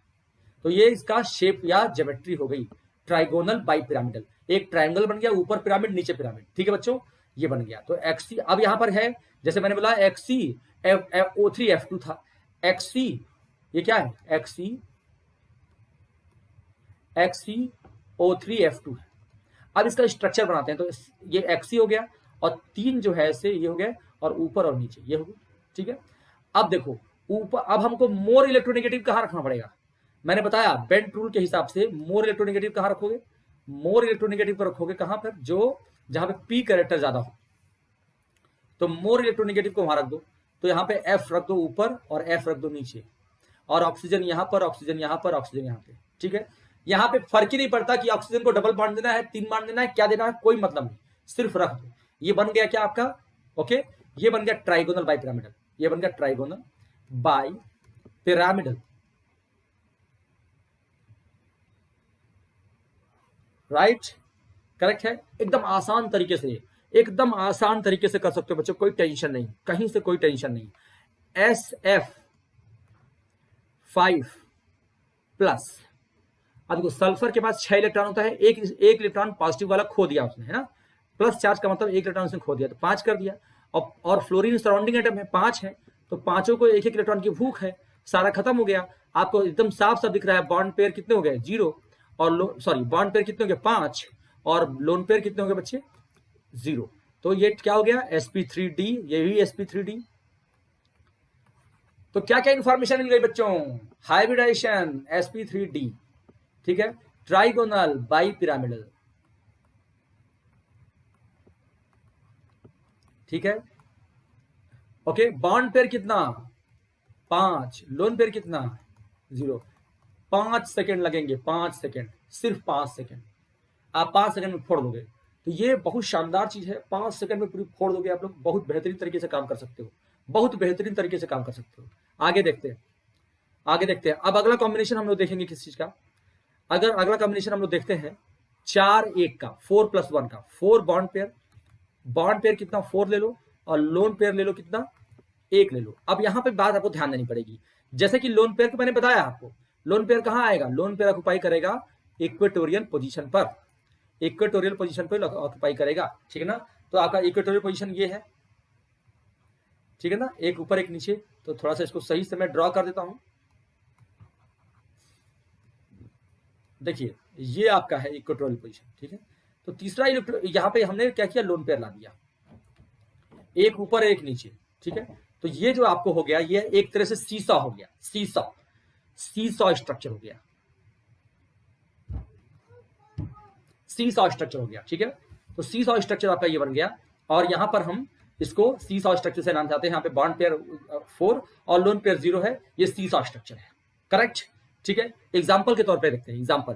तो ये इसका शेप या ज्योमेट्री हो गई, ट्राइगोनल बाई पिरामिडल। एक ट्राइंगल बन गया, ऊपर पिरामिड नीचे पिरामिड, ठीक है बच्चों, ये बन गया। तो XC अब यहां पर है, जैसे मैंने बोला XCO3F2 था, XC ये क्या है? XCO3F2 है। अब इसका स्ट्रक्चर बनाते हैं, तो ये XC हो गया, और 3 जो है ऐसे ये हो गया, और ऊपर और नीचे ये हो गया, ठीक है। अब देखो ऊपर, अब हमको मोर इलेक्ट्रोनेगेटिव कहां रखना पड़ेगा? मैंने बताया बेंट रूल के हिसाब से मोर इलेक्ट्रोनेगेटिव कहां रखोगे? मोर इलेक्ट्रोनेगेटिव को रखोगे कहां पर? जहां पे P कैरेक्टर ज्यादा हो, तो मोर इलेक्ट्रोनेगेटिव को वहां रख दो। तो यहाँ पे F रख दो ऊपर और F रख दो नीचे, और ऑक्सीजन यहां पर, ऑक्सीजन यहां पर, ऑक्सीजन यहां पे, ठीक है। यहां पे फर्क ही नहीं पड़ता कि ऑक्सीजन को डबल बॉन्ड देना है, 3 बॉन्ड देना है, क्या देना है, कोई मतलब नहीं, सिर्फ रख दो। ये बन गया क्या आपका? ओके, ये बन गया ट्राइगोनल बाई पिरामिडल, ये बन गया trigonal bi pyramidal, right, correct है। एकदम आसान तरीके से, एकदम आसान तरीके से कर सकते हो बच्चों, कोई टेंशन नहीं, कहीं से कोई टेंशन नहीं। SF5 प्लस, अब देखो सल्फर के पास 6 इलेक्ट्रॉन होता है, एक इलेक्ट्रॉन पॉजिटिव वाला खो दिया उसने, है ना। प्लस चार्ज का मतलब 1 इलेक्ट्रॉन उसने खो दिया, तो 5 कर दिया। और फ्लोरीन सराउंडिंग एटम है 5 है, तो पांचों को 1 1 इलेक्ट्रॉन की भूख है, सारा खत्म हो गया। आपको एकदम साफ साफ दिख रहा है, बॉन्ड पेयर कितने हो गए? 0, और सॉरी बॉन्ड पेयर कितने हो गए? 5, और लोन पेयर कितने हो गए बच्चे? 0। तो ये क्या हो गया? sp3d, ये भी sp3d। तो क्या क्या इंफॉर्मेशन मिल गई बच्चों? हाइब्रिडाइजेशन sp3d, ठीक है, ट्राइगोनल बाई पिरामिडल, ठीक है, ओके। बॉन्ड पेयर कितना? 5, लोन पेयर कितना? 0। 5 सेकेंड लगेंगे, 5 सेकेंड, सिर्फ 5 सेकेंड, आप 5 सेकेंड में फोड़ दोगे। तो ये बहुत शानदार चीज है, 5 सेकेंड में पूरी फोड़ दोगे आप लोग, बहुत बेहतरीन तरीके से काम कर सकते हो, बहुत बेहतरीन तरीके से काम कर सकते हो। आगे देखते हैं, आगे देखते हैं। अब अगला कॉम्बिनेशन हम लोग देखेंगे किस चीज का? अगर अगला कॉम्बिनेशन हम लोग देखते हैं 4 1 का, 4 + 1 का, 4 बॉन्ड पेयर कितना? 4 ले लो, और लोन पेयर ले लो कितना? 1 ले लो। अब यहां पे बात आपको ध्यान देनी पड़ेगी, जैसे कि लोन पेयर को मैंने बताया आपको, लोन पेयर कहां आएगा? लोन पेयर ऑक्युपाई करेगा इक्वेटोरियल पोजीशन पर, इक्वेटोरियल पोजीशन पर ऑक्युपाई करेगा, ठीक है ना। तो आपका इक्वेटोरियल पोजीशन ये है, ठीक है ना, एक ऊपर एक नीचे। तो थोड़ा सा इसको सही से मैं ड्रॉ कर देता हूं। देखिए ये आपका है इक्वेटोरियल पोजीशन, ठीक है। तो तीसरा यहां पे हमने क्या किया? लोन पेयर ला दिया, एक ऊपर एक नीचे, ठीक है। तो ये जो आपको हो गया, ये एक तरह से सीसा हो गया, सीसा स्ट्रक्चर हो गया, सीसा स्ट्रक्चर हो गया, ठीक है। तो सीसा स्ट्रक्चर आपका ये बन गया, और यहां पर हम इसको सीसा स्ट्रक्चर से नाम चाहते हैं। यहाँ पे बॉन्ड पेयर 4 और लोन पेयर 0 है, ये सीसा स्ट्रक्चर है, करेक्ट, ठीक है। एग्जाम्पल के तौर पे देखते हैं, एग्जाम्पल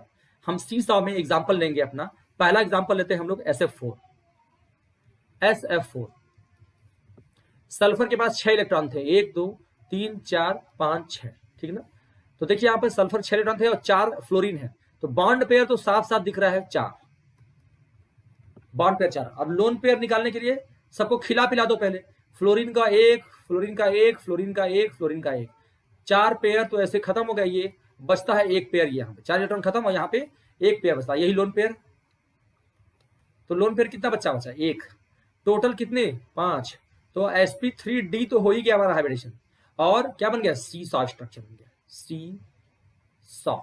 हम सीसॉ में एग्जाम्पल लेंगे अपना। पहला एग्जाम्पल लेते हैं हम लोग SF4। सल्फर के पास 6 इलेक्ट्रॉन थे, 1 2 3 4 5 6, ठीक है ना। तो देखिए यहाँ पे सल्फर 6 इलेक्ट्रॉन थे और 4 फ्लोरीन है, तो बॉन्ड पेयर तो साफ साफ दिख रहा है 4, बॉन्ड पेयर 4। अब लोन पेयर निकालने के लिए सबको खिला पिला दो पहले, फ्लोरीन का 1, फ्लोरीन का 1, फ्लोरीन का 1, फ्लोरीन का 1, 4 पेयर तो ऐसे खत्म हो गया। ये बचता है 1 पेयर, यहाँ पे 4 इलेक्ट्रॉन खत्म और यहाँ पे 1 पेयर बचता है, यही लोन पेयर। तो लोन पेयर कितना बच्चा बचा? 1। टोटल कितने? 5। तो sp3d तो हो ही गया हमारा हाइब्रिडेशन, और क्या बन गया? सीसॉ स्ट्रक्चर बन गया, सीसॉ।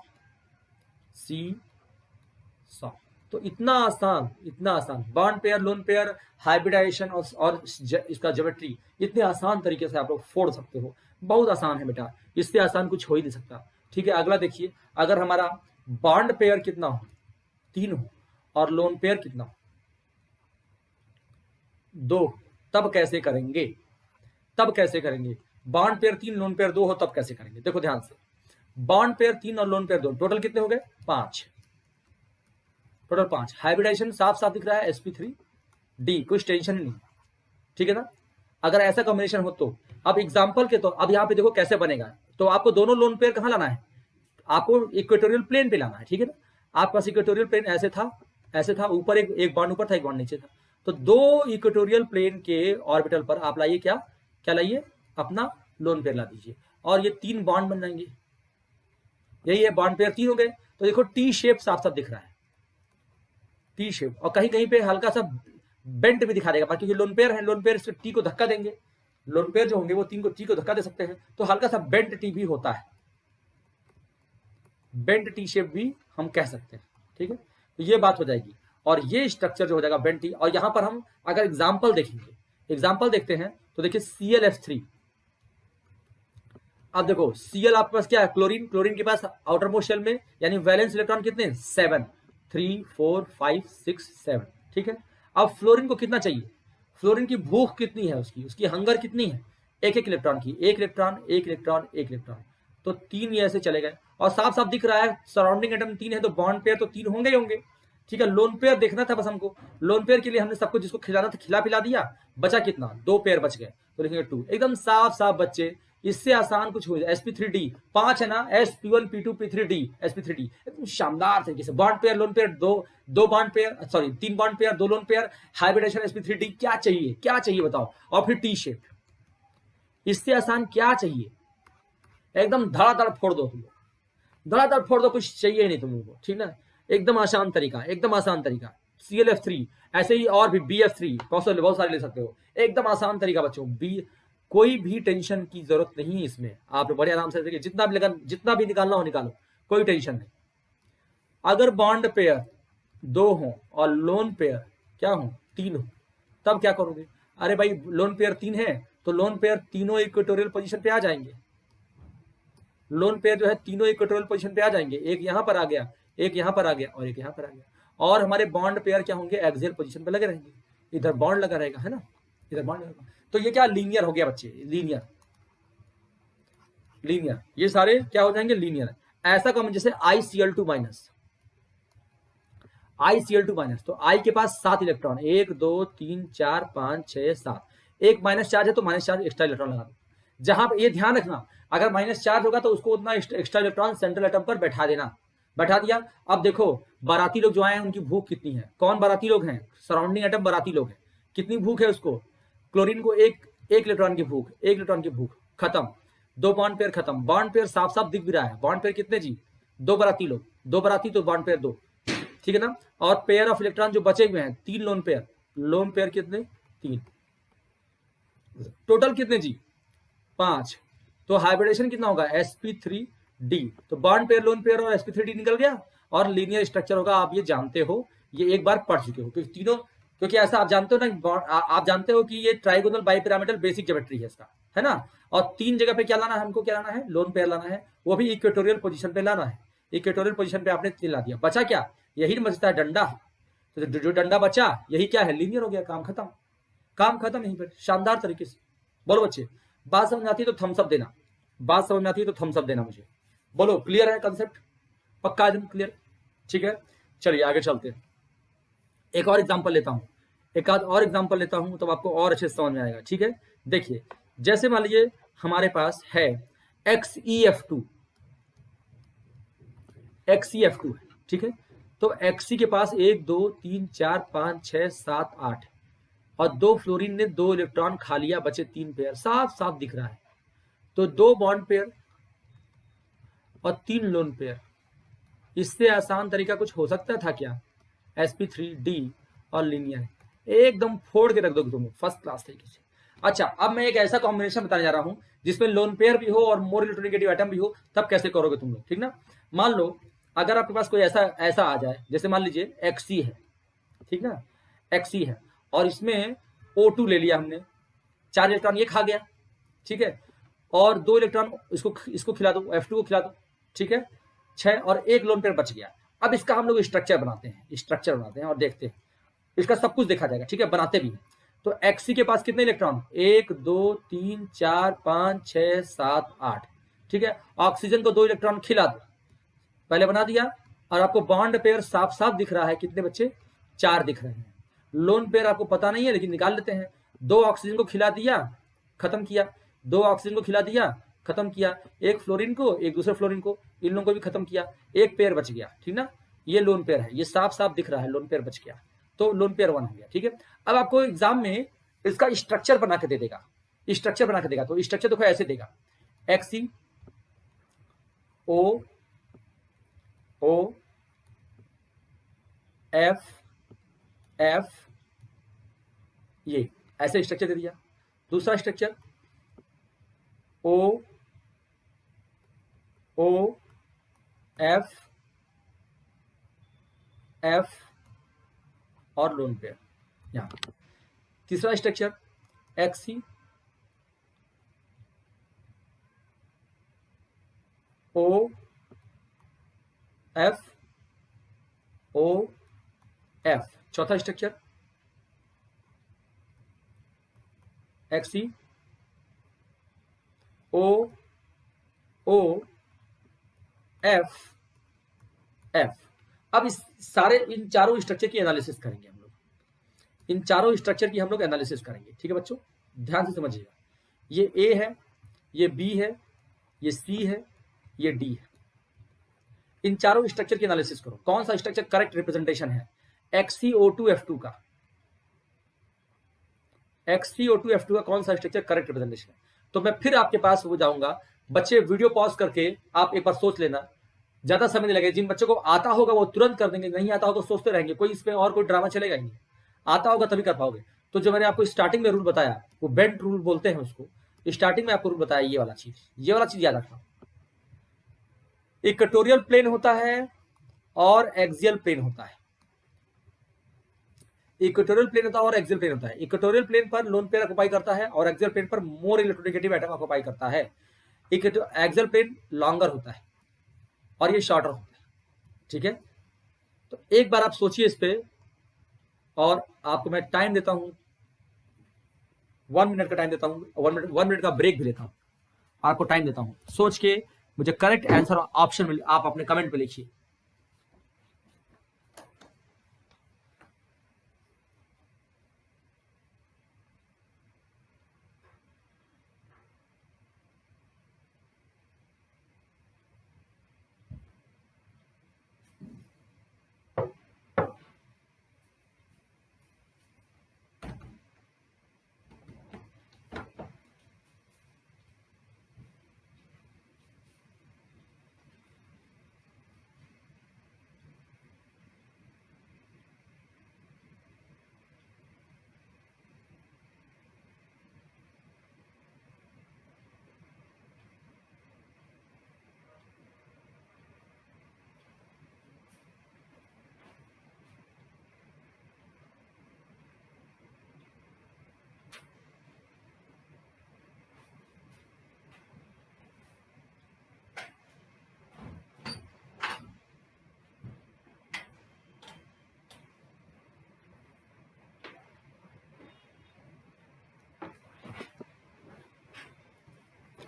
तो इतना आसान bond pair, lone pair, hybridisation और इसका ज्योमेट्री इतने आसान तरीके से आप लोग फोड़ सकते हो। बहुत आसान है बेटा, इससे आसान कुछ हो ही नहीं सकता। ठीक है, अगला देखिए, अगर हमारा बॉन्ड पेयर कितना हो? 3 हो, और लोन पेयर कितना हो? 2, तब कैसे करेंगे? बॉन्ड पेयर 3, लोन पेयर 2 हो, तब कैसे करेंगे? देखो ध्यान से, बॉन्ड पेयर 3 और लोन पेयर 2, टोटल कितने हो गए? 5। टोटल 5। हाइब्रिडाइजेशन साफ साफ दिख रहा है sp3d, कुछ टेंशन नहीं, ठीक है ना। अगर ऐसा कॉम्बिनेशन हो तो अब एग्जांपल के तो अब यहाँ पे देखो कैसे बनेगा। तो आपको दोनों लोन पेयर कहाँ लाना है? आपको इक्वेटोरियल प्लेन पे लाना है, ठीक है ना। आपके पास इक्वेटोरियल प्लेन ऐसे था, ऊपर एक बॉन्ड ऊपर था, एक बॉन्ड नीचे था। तो 2 इक्वेटोरियल प्लेन के ऑर्बिटल पर आप लाइए क्या लाइए? अपना लोन पेयर ला दीजिए, और ये 3 बॉन्ड बन जाएंगे। यही है, बॉन्ड पेयर 3 हो गए। तो देखो टी शेप साफ साफ दिख रहा है, टी शेप, और कहीं कहीं पे हल्का सा बेंट भी दिखा देगा, क्योंकि लोन पेयर है, लोन पेयर इससे टी को धक्का देंगे, लोन पेयर जो होंगे वो 3 को टी को धक्का दे सकते हैं, तो हल्का सा बेंट टी भी होता है, बेंट टी शेप भी हम कह सकते हैं, ठीक है। तो ये बात हो जाएगी, और ये स्ट्रक्चर जो हो जाएगा बेंट टी। और यहां पर हम अगर एग्जाम्पल देखेंगे, एग्जाम्पल देखते हैं, तो देखिए ClF3। अब देखो Cl आपके पास क्या है? क्लोरीन। क्लोरीन के पास आउटर मोस्ट शेल में यानी वैलेंस इलेक्ट्रॉन कितने? 7, 3 4 5 6 7, ठीक है। अब फ्लोरीन को कितना चाहिए? फ्लोरीन की भूख कितनी है? उसकी हंगर कितनी है? एक इलेक्ट्रॉन की, एक इलेक्ट्रॉन। तो 3 ये ऐसे चले गए, और साफ साफ दिख रहा है सराउंडिंग एटम 3 है, तो बॉन्ड पेयर तो 3 होंगे ही होंगे, ठीक है। लोन पेयर देखना था बस हमको। लोन पेयर के लिए हमने सबको जिसको खिलाना था खिला पिला दिया, बचा कितना? 2 पेयर बच गए, तो लिखेंगे 2। एकदम साफ साफ बच्चे, इससे आसान कुछ हो जाए। sp3d 5 है ना, sp1 p2 p3d, sp3d एकदम शानदार तरीके से। बॉन्ड पेयर, लोन पेयर, दो bond pair, sorry 3 bond pair, 2 lone pair, hybridisation sp3d, क्या चाहिए बताओ? और फिर टी शेप, इससे आसान क्या चाहिए? एकदम धड़ाधड़ फोड़ दो तुम लोग, धड़ाधड़ फोड़ दो, कुछ चाहिए नहीं तुम लोगों को, ठीक ना। एकदम आसान तरीका। ClF3, ऐसे ही और भी BF3, बहुत सारे ले सकते हो। एकदम आसान तरीका बच्चों, कोई भी टेंशन की जरूरत नहीं है इसमें। आप बड़े आराम से देखिए, जितना भी निकालना हो निकालो, कोई टेंशन नहीं। अगर बॉन्ड पेयर 2 हो और लोन पेयर क्या हो? 3 हो, तब क्या करोगे? अरे भाई लोन पेयर 3 है, तो लोन पेयर तीनों इक्वेटोरियल पोजीशन पे आ जाएंगे। लोन पेयर जो है तीनों इक्वेटोरियल पोजीशन पे आ जाएंगे, एक यहां पर आ गया, एक यहां पर आ गया, और एक यहां पर आ गया। और हमारे बॉन्ड पेयर क्या होंगे? एक्सियल पोजीशन पे लगे रहेंगे। इधर बॉन्ड लगा रहेगा, है ना, इधर बॉन्ड लगा। तो ये क्या लीनियर हो गया बच्चे? लीनियर, ये सारे क्या हो जाएंगे? लीनियर। ऐसा कम जैसे ICl2 माइनस, तो I के पास 7 इलेक्ट्रॉन, 1 2 3 4 5 6 7, एक माइनस चार्ज है तो माइनस चार्ज एक्स्ट्रा इलेक्ट्रॉन लगा दो। जहां ये ध्यान रखना, अगर माइनस चार्ज होगा तो उसको उतना एक्स्ट्रा इलेक्ट्रॉन सेंट्रल एटम पर बैठा देना। बैठा दिया। अब देखो बाराती लोग जो आए हैं उनकी भूख कितनी है? कौन बाराती लोग हैं? सराउंडिंग एटम बाराती लोग हैं। कितनी भूख है उसको? क्लोरीन को एक इलेक्ट्रॉन की भूख, खत्म। 2 बॉन्ड पेयर खत्म। बॉन्ड पेयर साफ साफ दिख भी रहा है। बॉन्ड पेयर कितने जी? 2 बाराती लोग, 2 बाराती तो बॉन्ड पेयर 2, ठीक है ना। और पेयर ऑफ इलेक्ट्रॉन जो बचे हुए हैं 3 लोन पेयर कितने? 3। टोटल कितने जी? 5। तो हाइब्रिडेशन कितना होगा? sp3d। तो बॉन्ड पेयर, लोन पेयर और sp3d निकल गया, और लीनियर स्ट्रक्चर होगा। आप ये जानते हो, ये एक बार पढ़ चुके हो, क्योंकि ऐसा आप जानते हो ना, आप जानते हो कि ये ट्राइगोनल बाइपिरामिडल बेसिक ज्योमेट्री है इसका, है ना। और 3 जगह पे क्या लाना है हमको? क्या लाना है? लोन पेयर लाना है, वो भी इक्वेटोरियल पोजीशन पे लाना है। इक्वेटोरियल पोजीशन पे आपने 3 ला दिया, बचा क्या? यही बचता है डंडा। तो जो डंडा बचा यही क्या है? लीनियर हो गया। काम खत्म यहीं पर, शानदार तरीके से। बोलो बच्चे, बात समझ में आती है तो थम्स अप देना, मुझे। बोलो क्लियर है कंसेप्ट? पक्का एकदम क्लियर? ठीक है, चलिए आगे चलते हैं। एक और एग्जांपल लेता हूं, एक आध और एग्जांपल लेता हूं, तब आपको और अच्छे से समझ में आएगा। ठीक है, देखिए जैसे मान लीजिए हमारे पास है XEF2, XEF2 है। ठीक है, तो XC के पास 1 2 3 4 5 6 7 8 और 2 फ्लोरीन ने 2 इलेक्ट्रॉन खा लिया, बचे 3 पेयर, साफ साफ दिख रहा है। तो 2 बॉन्ड पेयर और 3 लोन पेयर, इससे आसान तरीका कुछ हो सकता था क्या? sp3d और लीनियर, एकदम फोड़ के रख दोगे तुम फर्स्ट क्लास तरीके से। अच्छा, अब मैं एक ऐसा कॉम्बिनेशन बताने जा रहा हूं जिसमें लोन पेयर भी हो और मोर इलेक्ट्रोनेगेटिव एटम भी हो, तब कैसे करोगे तुम लोग, ठीक ना। मान लो अगर आपके पास कोई ऐसा आ जाए, जैसे मान लीजिए XC है, ठीक ना, XC है और इसमें O2 ले लिया हमने, 4 इलेक्ट्रॉन ये खा गया, ठीक है, और 2 इलेक्ट्रॉन इसको खिला दो, F2 को खिला दो, ठीक है, 6 और 1 लोन पेयर बच गया। अब इसका हम लोग स्ट्रक्चर बनाते हैं और देखते हैं, इसका सब कुछ देखा जाएगा, ठीक है, बनाते भी हैं। तो XC के पास कितने इलेक्ट्रॉन, 1 2 3 4 5 6 7 8, ठीक है, ऑक्सीजन को 2 इलेक्ट्रॉन खिला दो, पहले बना दिया, और आपको बॉन्ड पेयर साफ साफ दिख रहा है, कितने बच्चे, 4 दिख रहे हैं। लोन पेयर आपको पता नहीं है लेकिन निकाल लेते हैं। 2 ऑक्सीजन को खिला दिया, खत्म किया, 2 ऑक्सीजन को खिला दिया, खत्म किया, 1 फ्लोरीन को, 1 दूसरे फ्लोरीन को, इन लोगों को भी खत्म किया, 1 पेयर बच गया, ठीक ना, ये लोन पेयर है, ये साफ साफ दिख रहा है, लोन पेयर बच गया, तो लोन पेयर 1 हो गया। ठीक है, अब आपको एग्जाम में इसका स्ट्रक्चर बना के दे देगा, स्ट्रक्चर बना के देगा, तो स्ट्रक्चर देखो ऐसे देगा, XC O O F F, ये ऐसे स्ट्रक्चर दे दिया। दूसरा structure O O F F और लोन पेयर यहां। तीसरा structure XC O F O F। चौथा structure XC O O F F। अब इस सारे इन चारों स्ट्रक्चर की एनालिसिस करेंगे हम लोग, इन चारों स्ट्रक्चर की हम लोग एनालिसिस करेंगे। ठीक है बच्चों, ध्यान से समझिएगा, ये A है, ये B है, ये C है, ये D है। इन चारों स्ट्रक्चर की एनालिसिस करो, कौन सा स्ट्रक्चर करेक्ट रिप्रेजेंटेशन है XCO2F2 का, XCO2F2 का कौन सा स्ट्रक्चर करेक्ट रिप्रेजेंटेशन है। तो मैं फिर आपके पास हो जाऊंगा, बच्चे वीडियो पॉज करके आप एक बार सोच लेना, ज्यादा समय नहीं लगेगा। जिन बच्चों को आता होगा वो तुरंत कर देंगे, नहीं आता होगा तो सोचते रहेंगे, कोई इसमें और कोई ड्रामा चलेगा ही नहीं, आता होगा तभी कर पाओगे। तो जो मैंने आपको स्टार्टिंग में रूल बताया, वो बेंट रूल बोलते हैं उसको, स्टार्टिंग में आपको रूल बताया, ये वाला चीज याद रखना। इक्वेटोरियल प्लेन होता है और एक्सियल प्लेन होता है, इक्वेटोरियल प्लेन होता है और एक्सियल प्लेन होता है। इक्वेटोरियल प्लेन पर लोन पेयर ऑक्युपाई करता है और एक्सियल प्लेन पर मोर इलेक्ट्रोनेगेटिव एटम ऑक्युपाई करता है। एक्सियल प्लेन लॉन्गर होता है और ये शॉर्टर होता है। ठीक है, तो एक बार आप सोचिए इस पे, और आपको मैं टाइम देता हूं, 1 मिनट का टाइम देता हूं, 1 मिनट का ब्रेक भी लेता हूं, आपको टाइम देता हूं, सोच के मुझे करेक्ट आंसर ऑप्शन में आप अपने कमेंट पे लिखिए।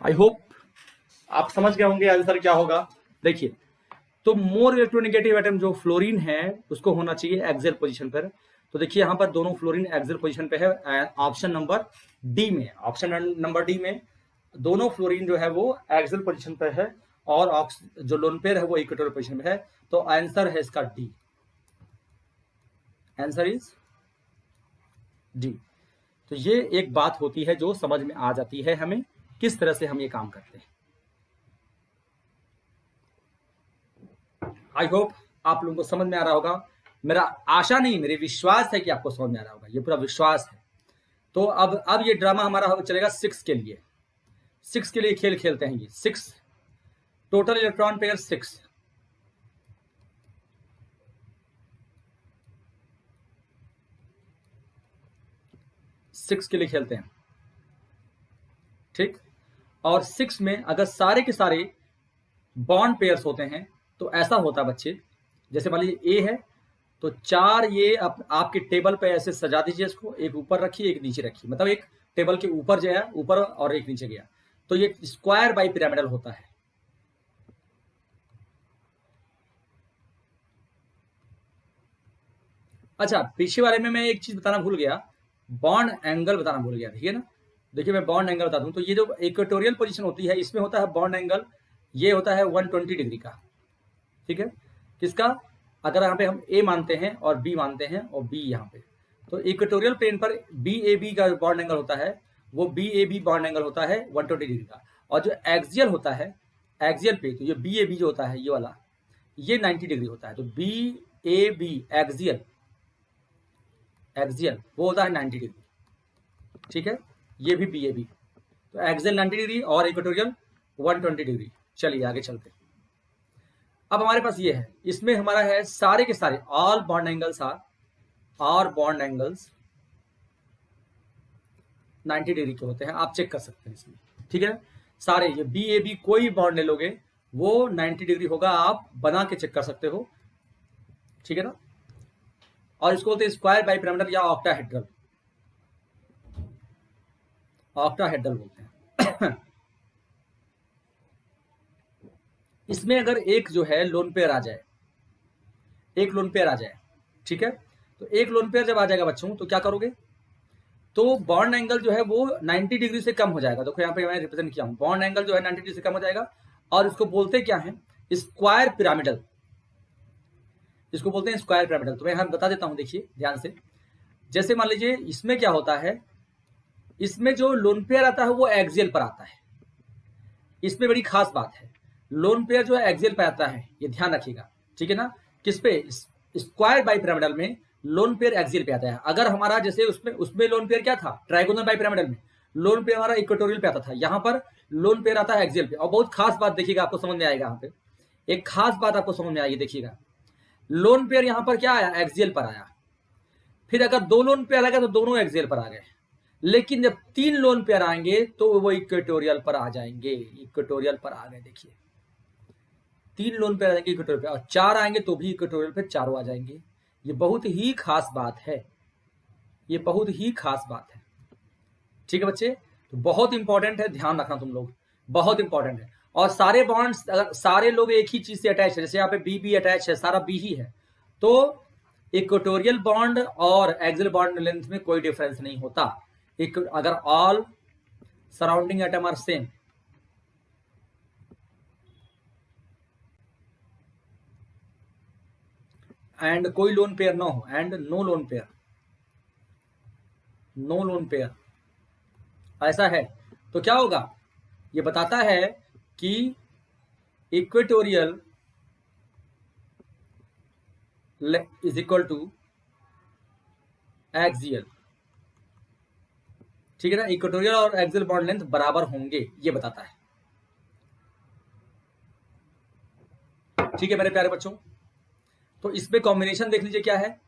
आई होप आप समझ गए होंगे आंसर क्या होगा। देखिए तो मोर इलेक्ट्रोनेगेटिव एटम जो फ्लोरीन है उसको होना चाहिए एक्सियल पोजीशन पर। तो देखिए यहाँ पर दोनों फ्लोरीन एक्सियल पोजीशन पे है ऑप्शन नंबर डी में। ऑप्शन नंबर डी में दोनों फ्लोरीन जो है वो एक्सियल पोजीशन पे है और जो लोन पेयर है वो इक्वेटोरियल पोजीशन में है। तो आंसर है इसका डी, आंसर इज डी। तो ये एक बात होती है जो समझ में आ जाती है हमें किस तरह से हम ये काम करते हैं। आई होप आप लोगों को समझ में आ रहा होगा। मेरा आशा नहीं, मेरे विश्वास है कि आपको समझ में आ रहा होगा, ये पूरा विश्वास है। तो अब ये ड्रामा हमारा चलेगा 6 के लिए। 6 के लिए खेल खेलते हैं। ये 6 टोटल इलेक्ट्रॉन पेयर 6। के लिए खेलते हैं, ठीक। और 6 में अगर सारे के सारे बॉन्ड पेयर्स होते हैं तो ऐसा होता बच्चे, जैसे मान लीजिए ए है तो 4 ये आपके टेबल पे ऐसे सजा दीजिए इसको, एक ऊपर रखिए एक नीचे रखिए, मतलब एक टेबल के ऊपर जो है ऊपर और एक नीचे गया, तो ये स्क्वायर बाई पिरामिडल होता है। अच्छा, पीछे वाले में मैं एक चीज बताना भूल गया, बॉन्ड एंगल बताना भूल गया, ठीक है ना। देखिए मैं बॉन्ड एंगल बता दूं तो ये जो इक्वेटोरियल पोजीशन होती है इसमें होता है बॉन्ड एंगल, ये होता है 120 डिग्री का, ठीक है। किसका, अगर यहाँ पे हम ए मानते हैं और बी मानते हैं और बी यहाँ पे, तो इक्वेटोरियल प्लेन पर बी ए बी का बॉन्ड एंगल होता है वो B A B bond angle होता है 120 डिग्री का। और जो एक्सियल होता है, एक्सियल पे तो ये बी ए बी जो होता है ये वाला, ये 90 डिग्री होता है। तो बी ए बी एक्सियल वो होता है 90 डिग्री, ठीक है। ये भी बी ए बी, तो एक्सियल 90 डिग्री और इक्वेटोरियल 120 डिग्री। चलिए आगे चलते हैं। अब हमारे पास ये है, इसमें हमारा है सारे के सारे all bond angles are bond angles 90 degree के होते हैं, आप चेक कर सकते हैं इसमें, ठीक है। सारे ये बी ए बी कोई बॉन्ड ले लोगे वो 90 डिग्री होगा, आप बना के चेक कर सकते हो, ठीक है ना। और इसको बोलते हैं स्क्वायर बाई पिरामिडल या ऑक्टाहेड्रल, ऑक्टाहेड्रल बोलते हैं। इसमें अगर एक जो है लोन पेयर आ जाए, एक लोन पेयर आ जाए, ठीक है, तो एक लोन पेयर जब आ जाएगा बच्चों तो क्या करोगे, तो बॉन्ड एंगल जो है वो 90 डिग्री से कम हो जाएगा। देखो यहाँ पे मैं रिप्रेजेंट किया हूं, बॉन्ड एंगल जो है 90 डिग्री से कम हो जाएगा और इसको बोलते क्या है, स्क्वायर पिरामिडल, इसको बोलते हैं स्क्वायर पिरामिडल। तो मैं यहाँ बता देता हूं, देखिए ध्यान से। जैसे मान लीजिए इसमें क्या होता है, इसमें जो लोन पेयर आता है वो एक्सियल पर आता है। इसमें बड़ी खास बात है, लोन पेयर जो है एक्सियल पे आता है, ये ध्यान रखिएगा, ठीक है ना। किस पे, स्क्वायर बाई पिरामिडल में लोन पेयर एक्सियल पे आता है। अगर हमारा जैसे उसमें लोन पेयर क्या था, ट्राइगोनल बाई पिरामिडल में लोन पेयर हमारा इक्वेटोरियल पे आता था, यहाँ पर लोन पेयर आता है एक्सियल पे। और बहुत खास बात देखिएगा, आपको समझ में आएगा, यहाँ पे एक खास बात आपको समझ में आएगी, देखिएगा। लोन पेयर यहाँ पर क्या आया, एक्सियल पर आया। फिर अगर 2 लोन पेयर आ गए तो दोनों एक्सियल पर आ गए, लेकिन जब 3 लोन पेयर आएंगे तो वो इक्वेटोरियल पर आ जाएंगे, इक्वेटोरियल पर आ गए। देखिए 3 लोन पेयर आएंगे इक्वेटोरियल पे, और 4 आएंगे तो भी इक्वेटोरियल पे चारों आ जाएंगे। ये बहुत ही खास बात है, ये बहुत ही खास बात है, ठीक है बच्चे। तो बहुत इंपॉर्टेंट है, ध्यान रखना तुम लोग, बहुत इंपॉर्टेंट है। और सारे बॉन्ड्स अगर सारे लोग एक ही चीज से अटैच है, जैसे यहाँ पे बी बी अटैच है, सारा बी ही है, तो इक्वेटोरियल बॉन्ड और एक्सियल बॉन्ड लेंथ में कोई डिफरेंस नहीं होता। अगर all surrounding atom are same, and कोई लोन पेयर ना हो, and no lone pair, no lone pair ऐसा है, तो क्या होगा, ये बताता है कि equatorial is equal to axial, ठीक है ना। इक्वेटोरियल और एक्सियल बॉन्ड लेंथ बराबर होंगे, ये बताता है, ठीक है मेरे प्यारे बच्चों। तो इसमें कॉम्बिनेशन देख लीजिए क्या है,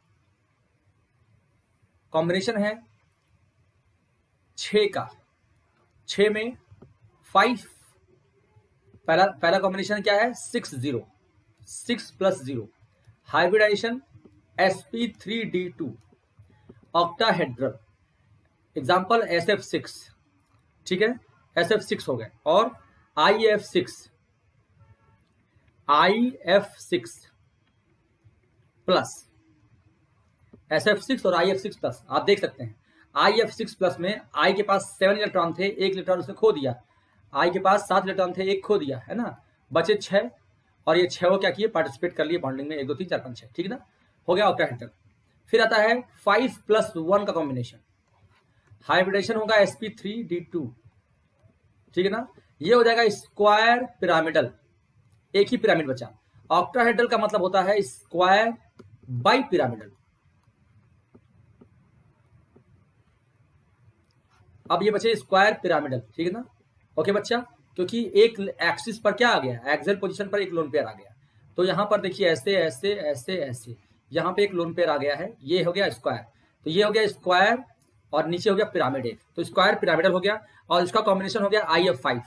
कॉम्बिनेशन है 6 का, 6 में 5, पहला कॉम्बिनेशन क्या है, 6 + 0 hybridisation sp3d2 octahedral, example SF6, ठीक है, SF6 हो गए, और IF6, IF6 प्लस SF6 और IF6 प्लस, आप देख सकते हैं IF6 प्लस में I के पास 7 इलेक्ट्रॉन थे, 1 इलेक्ट्रॉन उसने खो दिया। I के पास 7 इलेक्ट्रॉन थे, 1 खो दिया, है ना, बचे 6, और ये 6 को क्या किए, पार्टिसिपेट कर लिए बॉन्डिंग में, 1 2 3 4 5 6, ठीक है ना, हो गया ऑक्टाहेड्रल। फिर आता है 5+1 का कॉम्बिनेशन, हाइब्रिडेशन होगा sp3d2, ठीक है ना, ये हो जाएगा स्क्वायर पिरामिडल, एक ही पिरामिड बचा। ऑक्टाहेड्रल का मतलब होता है स्क्वायर बाई पिरामिडल। अब ये बचे स्क्वायर पिरामिडल, ठीक है ना, ओके बच्चा, क्योंकि एक एक्सिस पर क्या आ गया, एक्सियल पोजीशन पर एक लोन पेयर आ गया, तो यहां पर देखिए ऐसे ऐसे ऐसे ऐसे, यहां पे एक लोन पेयर आ गया है, ये हो गया स्क्वायर, तो ये हो गया स्क्वायर और नीचे हो गया पिरामिड एक, तो स्क्वायर पिरामिडल हो गया, और इसका कॉम्बिनेशन हो गया IF5।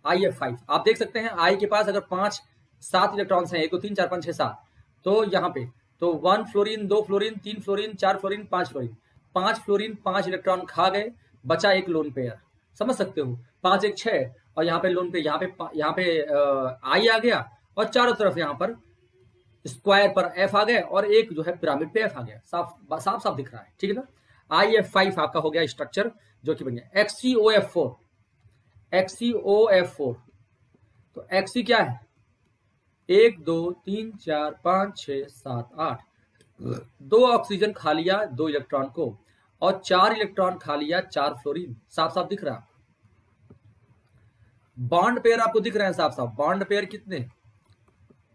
IF5 आप देख सकते हैं, I के पास अगर 5-7 इलेक्ट्रॉन्स हैं, 1 2 3 4 5 6 7, तो यहाँ पे तो 1 fluorine 2 fluorine 3 fluorine 4 fluorine 5 fluorine, 5 fluorine 5 electron खा गए, बचा एक लोन पेयर, समझ सकते हो, 5 1 6, और यहाँ पे लोन पे यहाँ पे I आ गया, और चारों तरफ यहाँ पर स्क्वायर पर F आ गए, और एक जो है पिरामिड पे F आ गया, साफ साफ साफ दिख रहा है, ठीक है ना। IF5 आपका हो गया स्ट्रक्चर जो कि बन गया XeOF4। XeOF4, तो Xe क्या है, 1 2 3 4 5 6 7 8, 2 ऑक्सीजन खा लिया 2 इलेक्ट्रॉन को, और 4 इलेक्ट्रॉन खा लिया 4 फ्लोरीन, साफ साफ दिख रहा। बॉन्ड पेयर आपको दिख रहे हैं साफ साफ, बॉन्ड पेयर कितने,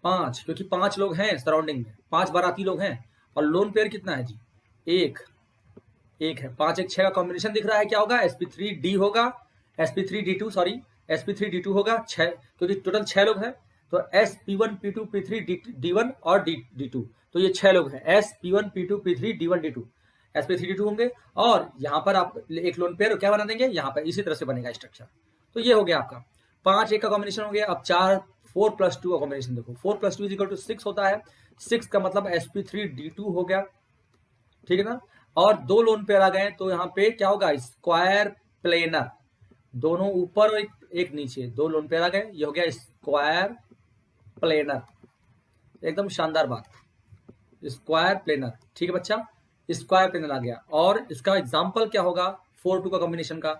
5, क्योंकि 5 लोग हैं सराउंडिंग में, 5 बाराती लोग हैं, और लोन पेयर कितना है जी, 1 है, 5 1 6 का कॉम्बिनेशन दिख रहा है, क्या होगा, sp3d होगा, sp3d2 सॉरी, sp3d2 होगा 6, क्योंकि टोटल 6 लोग हैं, तो sp1 p2 p3 d1 और d2, तो ये 6 लोग हैं, sp1 p2 p3 d1 d2, sp3d2 होंगे, और यहाँ पर आप एक लोन पेयर क्या बना देंगे, यहाँ पर इसी तरह से बनेगा स्ट्रक्चर। तो ये हो गया आपका 5 1 का कॉम्बिनेशन हो गया। अब 4+2 का कॉम्बिनेशन देखो, 4+2 = 6 होता है, 6 का मतलब sp3d2 हो गया, ठीक है ना, और 2 लोन पेयर आ गए, तो यहाँ पे क्या होगा, स्क्वायर प्लेनर, दोनों ऊपर एक नीचे, 2 लोन पेयर आ गए, ये हो गया स्क्वायर प्लेनर, एकदम शानदार बात, स्क्वायर प्लेनर, ठीक है बच्चा, स्क्वायर प्लेनर आ गया। और इसका एग्जांपल क्या होगा 4 2 का कॉम्बिनेशन का,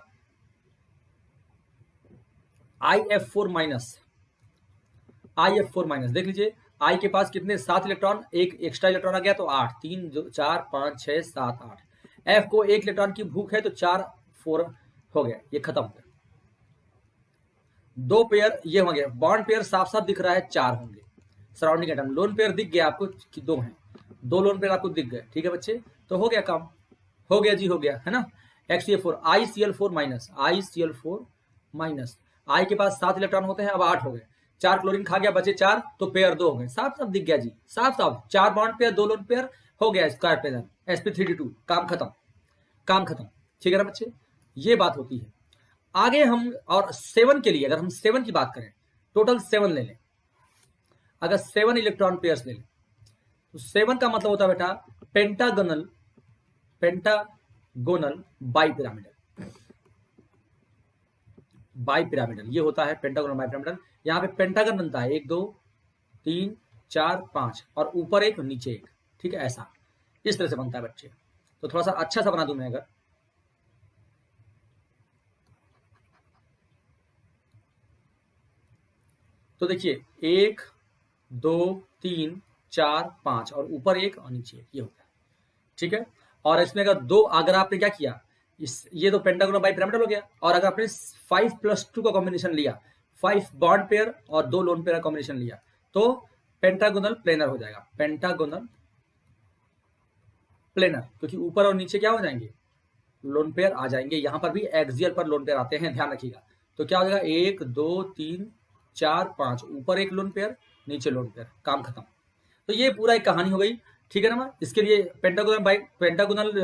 IF4 माइनस, IF4 माइनस, देख लीजिए I के पास कितने, 7 इलेक्ट्रॉन, एक एक्स्ट्रा इलेक्ट्रॉन आ गया, तो 8, 3 4 5 6 7 8, F को 1 इलेक्ट्रॉन की भूख है, तो 4 4 हो गया, ये खत्म हो गया। 2 पेयर ये हो गया, बॉन्ड पेयर साफ साफ दिख रहा है 4 होंगे सराउंडिंग एटम, लोन पेयर दिख गया आपको कि 2 हैं, 2 लोन पेयर आपको दिख गए, ठीक है बच्चे, तो हो गया काम, हो गया जी, हो गया, है ना। XeO4 ICl4 minus, ICl4 minus, I के पास 7 इलेक्ट्रॉन होते हैं, अब 8 हो गए, 4 क्लोरीन खा गया, बचे 4, तो पेयर 2 हो गए, साफ साफ दिख गया जी, साफ साफ, 4 बॉन्ड पेयर 2 लोन पेयर, हो गया स्क्वायर प्लेनर sp3d2, काम खत्म, काम खत्म, ठीक है ना बच्चे, ये बात होती है। आगे हम, और 7 के लिए अगर हम 7 की बात करें, टोटल 7 ले लें, अगर 7 इलेक्ट्रॉन पेयर्स ले लें, तो 7 का मतलब होता है बेटा पेंटागोनल बाई पिरामिडल, ये होता है पेंटागोनल बाई पिरामिडल। यहाँ पे पेंटागन बनता है 1 2 3 4 5, और ऊपर एक नीचे एक, ठीक है, ऐसा इस तरह से बनता है बच्चे। तो थोड़ा सा अच्छा सा बना दूं मैं, अगर तो देखिए 1 2 3 4 5, और ऊपर एक और नीचे एक, ये होता है, ठीक है। और इसमें अगर आपने क्या किया, ये तो पेंटागोनल बाई पिरामिडल हो गया, और अगर आपने 5+2 का कॉम्बिनेशन लिया, 5 बॉन्ड पेयर और 2 लोन पेयर का कॉम्बिनेशन लिया, तो पेंटागोनल प्लेनर हो जाएगा, पेंटागोनल प्लेनर, क्योंकि ऊपर और नीचे क्या हो जाएंगे, लोन पेयर आ जाएंगे, यहां पर भी एक्सियल पर लोन पेयर आते हैं, ध्यान रखिएगा। तो क्या हो जाएगा 1 2 3 4 5, ऊपर एक लोन पेयर नीचे लोन पेयर, काम खत्म। तो ये पूरा एक कहानी हो गई, ठीक है ना। इसके लिए पेंटागोनल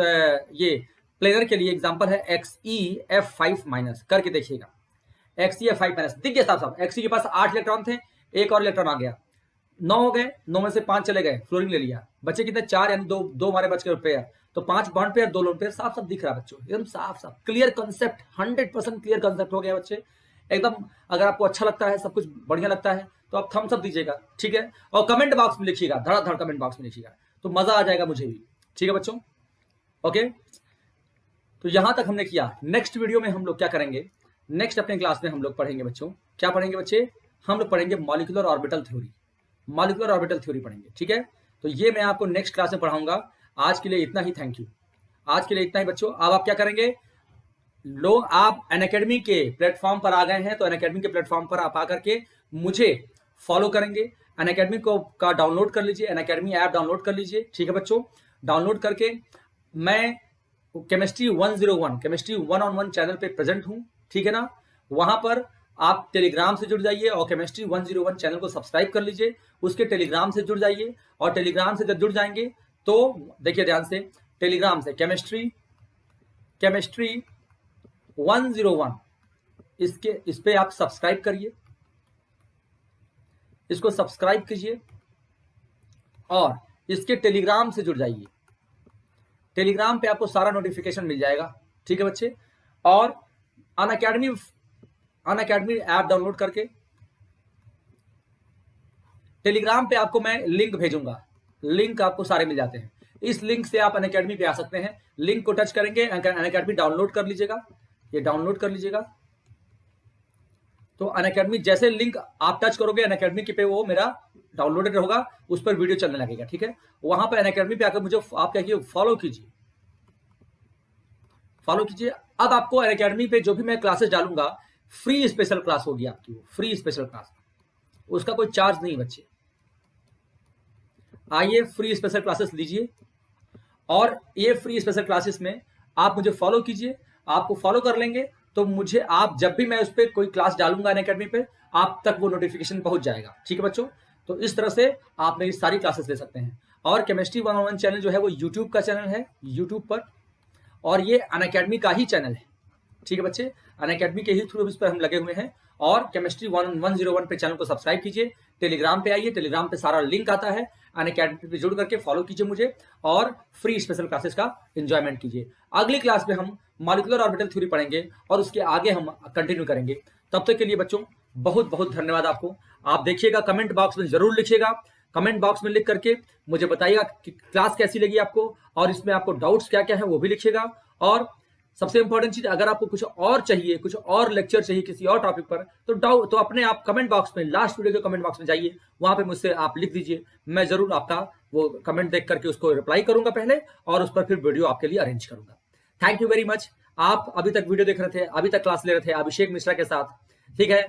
ये प्लेनर के लिए एग्जांपल है XeF5 माइनस, करके देखिएगा, XeF5 माइनस दिख गया साफ साफ, Xe के पास 8 इलेक्ट्रॉन थे, एक और इलेक्ट्रॉन आ गया, 9 हो गए, 9 में से 5 चले गए, फ्लोरीन ले लिया, बच्चे कितने 4, यानी 2 हमारे बच गए पेयर, तो 5 बॉन्ड पेयर 2 लोन पेयर, साफ साफ दिख रहा है बच्चों, एकदम साफ साफ क्लियर कॉन्सेप्ट, 100% क्लियर कॉन्सेप्ट हो गया बच्चे। एकदम अगर आपको अच्छा लगता है, सब कुछ बढ़िया लगता है, तो आप थम्स अप दीजिएगा, ठीक है। और कमेंट बॉक्स में लिखिएगा, धड़ाधड़ कमेंट बॉक्स में लिखिएगा, तो मजा आ जाएगा मुझे भी, ठीक है बच्चों। ओके, तो यहां तक हमने किया। नेक्स्ट वीडियो में हम लोग क्या करेंगे, नेक्स्ट अपने क्लास में हम लोग पढ़ेंगे बच्चों, क्या पढ़ेंगे बच्चे, हम लोग पढ़ेंगे molecular orbital theory, molecular orbital theory पढ़ेंगे, ठीक है। तो ये मैं आपको नेक्स्ट क्लास में पढ़ाऊंगा। आज के लिए इतना ही, थैंक यू। आज के लिए इतना ही बच्चों। अब आप क्या करेंगे, लोग आप अनअकैडमी के प्लेटफॉर्म पर आ गए हैं, तो अनअकैडमी के प्लेटफॉर्म पर आप आकर के मुझे फॉलो करेंगे। अनअकैडमी को का डाउनलोड कर लीजिए, अनअकैडमी ऐप डाउनलोड कर लीजिए, ठीक है बच्चों। डाउनलोड करके मैं केमिस्ट्री 101 केमिस्ट्री 1-on-1 चैनल पे प्रेजेंट हूं, ठीक है ना। वहां पर आप टेलीग्राम से जुड़ जाइए और केमिस्ट्री 101 चैनल को सब्सक्राइब कर लीजिए, उसके टेलीग्राम से जुड़ जाइए। और टेलीग्राम से जब जुड़ जाएंगे तो देखिए ध्यान से, टेलीग्राम से केमिस्ट्री 101 इस पे आप सब्सक्राइब करिए, इसको सब्सक्राइब कीजिए और इसके टेलीग्राम से जुड़ जाइए। टेलीग्राम पे आपको सारा नोटिफिकेशन मिल जाएगा, ठीक है बच्चे। और अनअकैडमी ऐप डाउनलोड करके टेलीग्राम पे आपको मैं लिंक भेजूंगा, लिंक आपको सारे मिल जाते हैं। इस लिंक से आप अनअकैडमी पे आ सकते हैं। लिंक को टच करेंगे, अनअकैडमी डाउनलोड कर लीजिएगा, ये डाउनलोड कर लीजिएगा। तो अनअकैडमी जैसे लिंक आप टच करोगे, अनअकैडमी के पे वो मेरा डाउनलोडेड होगा, उस पर वीडियो चलने लगेगा, ठीक है। वहां पर अनअकैडमी पे आकर मुझे आप क्या कीजिए, फॉलो कीजिए, फॉलो कीजिए। अब आपको अनअकैडमी पे जो भी मैं क्लासेस डालूंगा, फ्री स्पेशल क्लास होगी आपकी, वो फ्री स्पेशल क्लास, उसका कोई चार्ज नहीं बच्चे। आइए फ्री स्पेशल क्लासेस लीजिए, और ये फ्री स्पेशल क्लासेस में आप मुझे फॉलो कीजिए। आपको फॉलो कर लेंगे तो मुझे, आप जब भी मैं उस पर कोई क्लास डालूंगा अनअकैडमी पे, आप तक वो नोटिफिकेशन पहुंच जाएगा, ठीक है बच्चों। तो इस तरह से आप मेरी सारी क्लासेस ले सकते हैं। और केमिस्ट्री 101 चैनल जो है वो यूट्यूब का चैनल है, यूट्यूब पर, और ये अनअकैडमी का ही चैनल है, ठीक है बच्चे। अनअकैडमी के ही थ्रू इस पर हम लगे हुए हैं। और केमिस्ट्री 101 पे चैनल को सब्सक्राइब कीजिए, टेलीग्राम पे आइए, टेलीग्राम पे सारा लिंक आता है, अनअकैडमी पे जुड़ करके फॉलो कीजिए मुझे, और फ्री स्पेशल क्लासेस का एंजॉयमेंट कीजिए। अगली क्लास में हम मॉलिक्यूलर ऑर्बिटल थ्योरी पढ़ेंगे और उसके आगे हम कंटिन्यू करेंगे। तब तक के लिए बच्चों बहुत बहुत धन्यवाद आपको। आप देखिएगा, कमेंट बॉक्स में जरूर लिखिएगा, कमेंट बॉक्स में लिख करके मुझे बताइएगा कि क्लास कैसी लगी आपको, और इसमें आपको डाउट्स क्या क्या है वो भी लिखिएगा। और सबसे इंपॉर्टेंट चीज, अगर आपको कुछ और चाहिए, कुछ और लेक्चर चाहिए किसी और टॉपिक पर, तो अपने आप कमेंट बॉक्स में, लास्ट वीडियो के कमेंट बॉक्स में जाइए, वहां पे मुझसे आप लिख दीजिए। मैं जरूर आपका वो कमेंट देख करके उसको रिप्लाई करूंगा पहले, और उस पर फिर वीडियो आपके लिए अरेंज करूंगा। Thank you very much. आप अभी तक वीडियो देख रहे थे, अभी तक क्लास ले रहे थे अभिषेक मिश्रा के साथ, ठीक है।